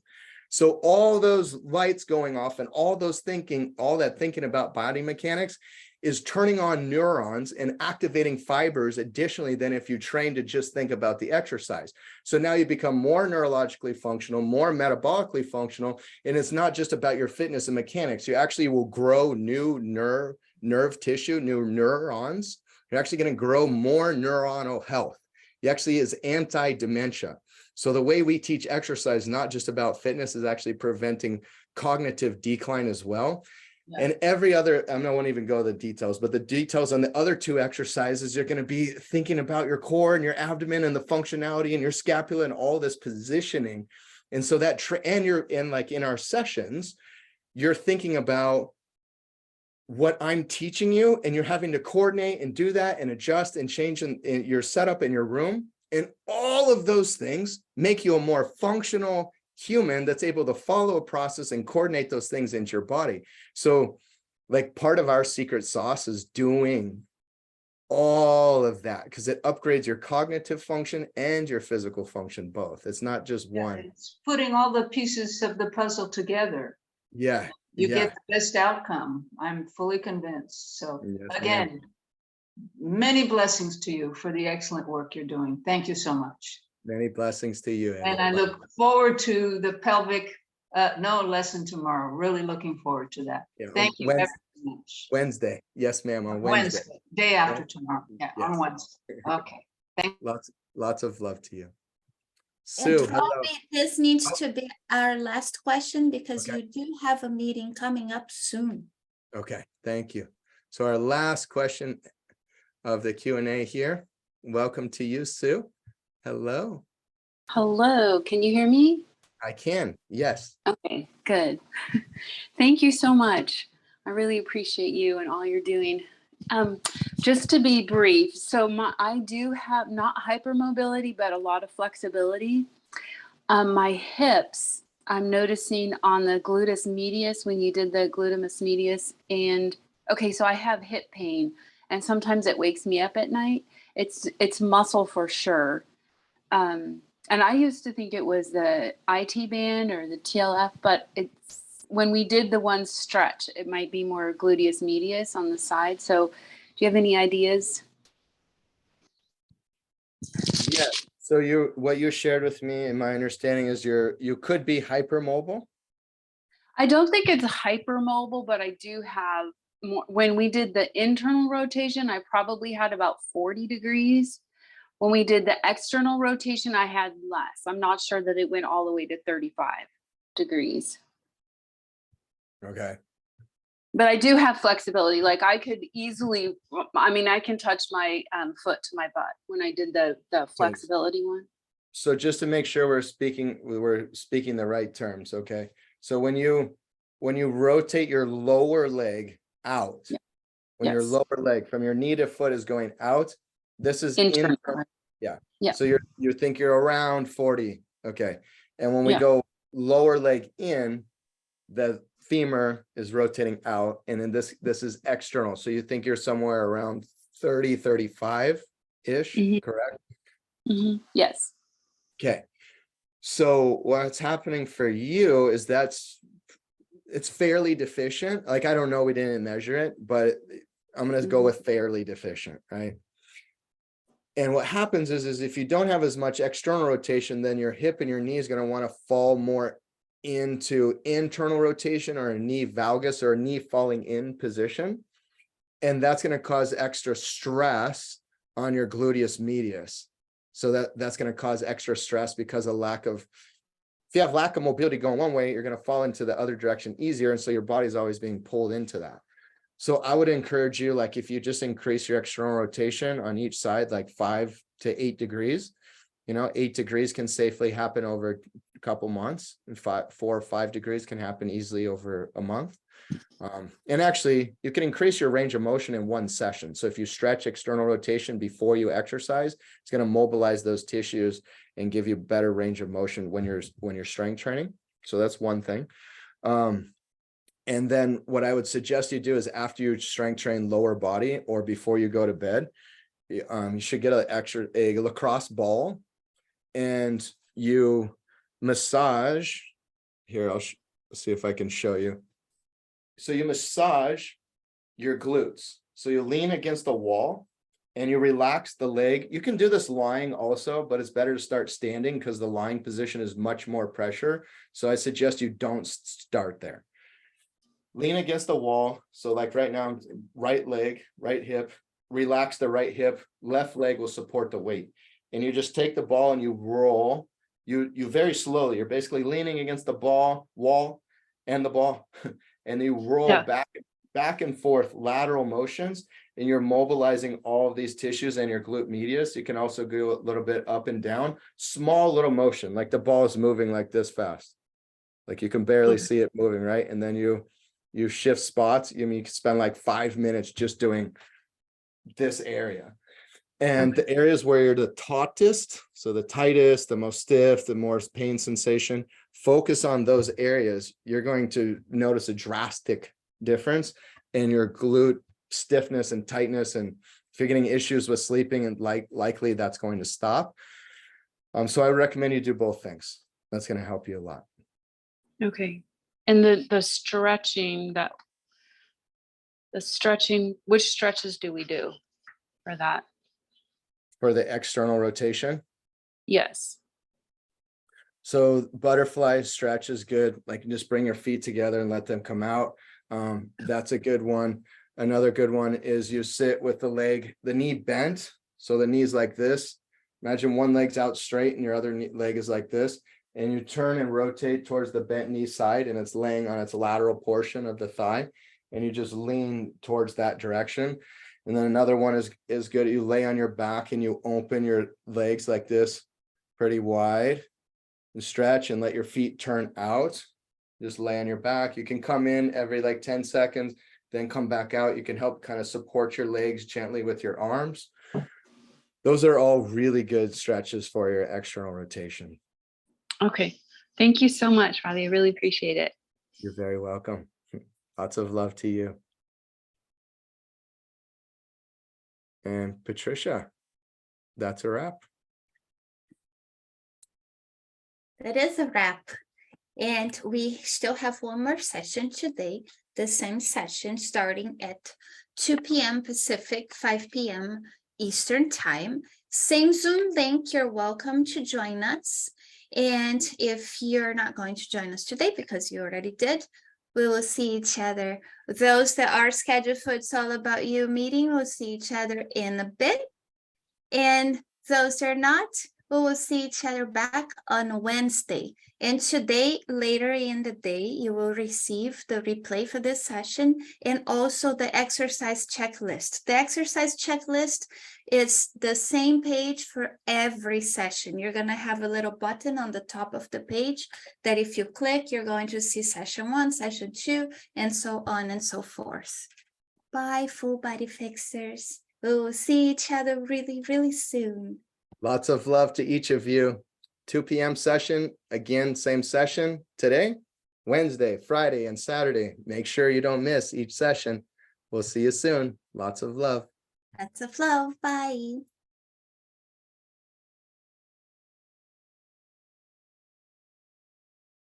So all those lights going off and all that thinking about body mechanics is turning on neurons and activating fibers additionally than if you train to just think about the exercise. So now you become more neurologically functional, more metabolically functional, and it's not just about your fitness and mechanics. You actually will grow new nerve tissue, new neurons. You're actually going to grow more neuronal health. It actually is anti-dementia. So the way we teach exercise, not just about fitness, is actually preventing cognitive decline as well. Yeah. And every other, I won't even go the details, but the details on the other two exercises, you're going to be thinking about your core and your abdomen and the functionality and your scapula and all this positioning. And so that, and you're in, like in our sessions, you're thinking about what I'm teaching you, and you're having to coordinate and do that and adjust and change in your setup in your room. And all of those things make you a more functional human that's able to follow a process and coordinate those things into your body. So like part of our secret sauce is doing all of that, because it upgrades your cognitive function and your physical function both. It's not just Yeah, one. it's putting all the pieces of the puzzle together. Yeah. You yeah. get the best outcome. I'm fully convinced. So Yes, ma'am. again, many blessings to you for the excellent work you're doing. Thank you so much. Many blessings to you. And I look forward to the pelvic lesson tomorrow. Really looking forward to that. Yeah, Thank you Wednesday. ever so much. Wednesday. Yes, ma'am. On Wednesday. Day after tomorrow. Yeah, on Yes. Wednesday. Okay. Thank Lots of love to you. And Sue, hello. Robbie, this needs Oh. to be our last question because Okay. you do have a meeting coming up soon. Okay, thank you. So our last question of the Q&A here. Welcome to you, Sue. Hello. Hello, can you hear me? I can, yes. Okay, good. Thank you so much. I really appreciate you and all you're doing. Just to be brief, so I do have not hypermobility, but a lot of flexibility. My hips, I'm noticing on the gluteus medius, when you did the gluteus medius, and okay, so I have hip pain, and sometimes it wakes me up at night. It's muscle for sure. And I used to think it was the IT band or the TLF, but it's when we did the one stretch, it might be more gluteus medius on the side. So do you have any ideas? Yeah. So what you shared with me, and my understanding is you could be hypermobile. I don't think it's hypermobile, but I do have more. When we did the internal rotation, I probably had about 40 degrees. When we did the external rotation, I had less. I'm not sure that it went all the way to 35 degrees. Okay. But I do have flexibility. Like I could easily, I can touch my foot to my butt when I did the flexibility one. So just to make sure we're speaking the right terms, okay? So when you rotate your lower leg out, Yeah. when your Yes. lower leg from your knee to foot is going out, this is Internal. Yeah. Yeah. So you think you're around 40. Okay. And when we Yeah. go lower leg in, the femur is rotating out, and then this is external. So you think you're somewhere around 30, 35-ish, Mhm. correct? Mm-hmm. Yes. Okay. So what's happening for you is it's fairly deficient. Like, I don't know, we didn't measure it, but I'm going to go with fairly deficient, right? And what happens is if you don't have as much external rotation, then your hip and your knee is going to want to fall more into internal rotation, or a knee valgus, or a knee falling in position. And that's going to cause extra stress on your gluteus medius. So that's going to cause extra stress because of if you have lack of mobility going one way, you're going to fall into the other direction easier. And so your body's always being pulled into that. So I would encourage you, like, if you just increase your external rotation on each side, like 5 to 8 degrees, 8 degrees can safely happen over a couple months, and 4 or 5 degrees can happen easily over a month. And actually, you can increase your range of motion in one session. So if you stretch external rotation before you exercise, it's going to mobilize those tissues and give you better range of motion when you're strength training. So that's one thing. And then what I would suggest you do is, after you strength train lower body or before you go to bed, you should get a lacrosse ball, and you massage. Here, I'll see if I can show you. So you massage your glutes. So you lean against the wall and you relax the leg. You can do this lying also, but it's better to start standing because the lying position is much more pressure. So I suggest you don't start there. Lean against the wall. So like right now, right leg, right hip, relax the right hip, left leg will support the weight. And you just take the ball and you roll. You very slowly, you're basically leaning against the wall, and the ball, and you roll Yeah. back and forth lateral motions, and you're mobilizing all of these tissues and your glute medius. You can also go a little bit up and down, small little motion, like the ball is moving like this fast. Like you can barely see it moving, right? And then you shift spots. You can spend like 5 minutes just doing this area. And the areas where you're the tautest, so the tightest, the most stiff, the more pain sensation, focus on those areas. You're going to notice a drastic difference in your glute stiffness and tightness. And if you're getting issues with sleeping, and likely that's going to stop. So I recommend you do both things. That's going to help you a lot. Okay. And the stretching which stretches do we do for that? For the external rotation. Yes. So butterfly stretch is good. Like just bring your feet together and let them come out. That's a good one. Another good one is you sit with the knee bent. So the knee's like this. Imagine one leg's out straight and your other leg is like this. And you turn and rotate towards the bent knee side, and it's laying on its lateral portion of the thigh. And you just lean towards that direction. And then another one is good. You lay on your back and you open your legs like this, pretty wide, and stretch and let your feet turn out. Just lay on your back. You can come in every like 10 seconds, then come back out. You can help kind of support your legs gently with your arms. Those are all really good stretches for your external rotation. Okay. Thank you so much, Riley. I really appreciate it. You're very welcome. Lots of love to you. And Patricia, that's a wrap. That is a wrap. And we still have one more session today, the same session starting at 2 p.m. Pacific, 5 p.m. Eastern time. Same Zoom link, you're welcome to join us. And if you're not going to join us today because you already did, we will see each other. Those that are scheduled for It's All About You meeting, we'll see each other in a bit. And those that are not, we will see each other back on Wednesday. And today, later in the day, you will receive the replay for this session and also the exercise checklist. The exercise checklist is the same page for every session. You're going to have a little button on the top of the page that if you click, you're going to see session 1, session 2, and so on and so forth. Bye, full body fixers. We will see each other really, really soon. Lots of love to each of you. 2 p.m. session, again, same session today, Wednesday, Friday, and Saturday. Make sure you don't miss each session. We'll see you soon. Lots of love. Lots of love. Bye.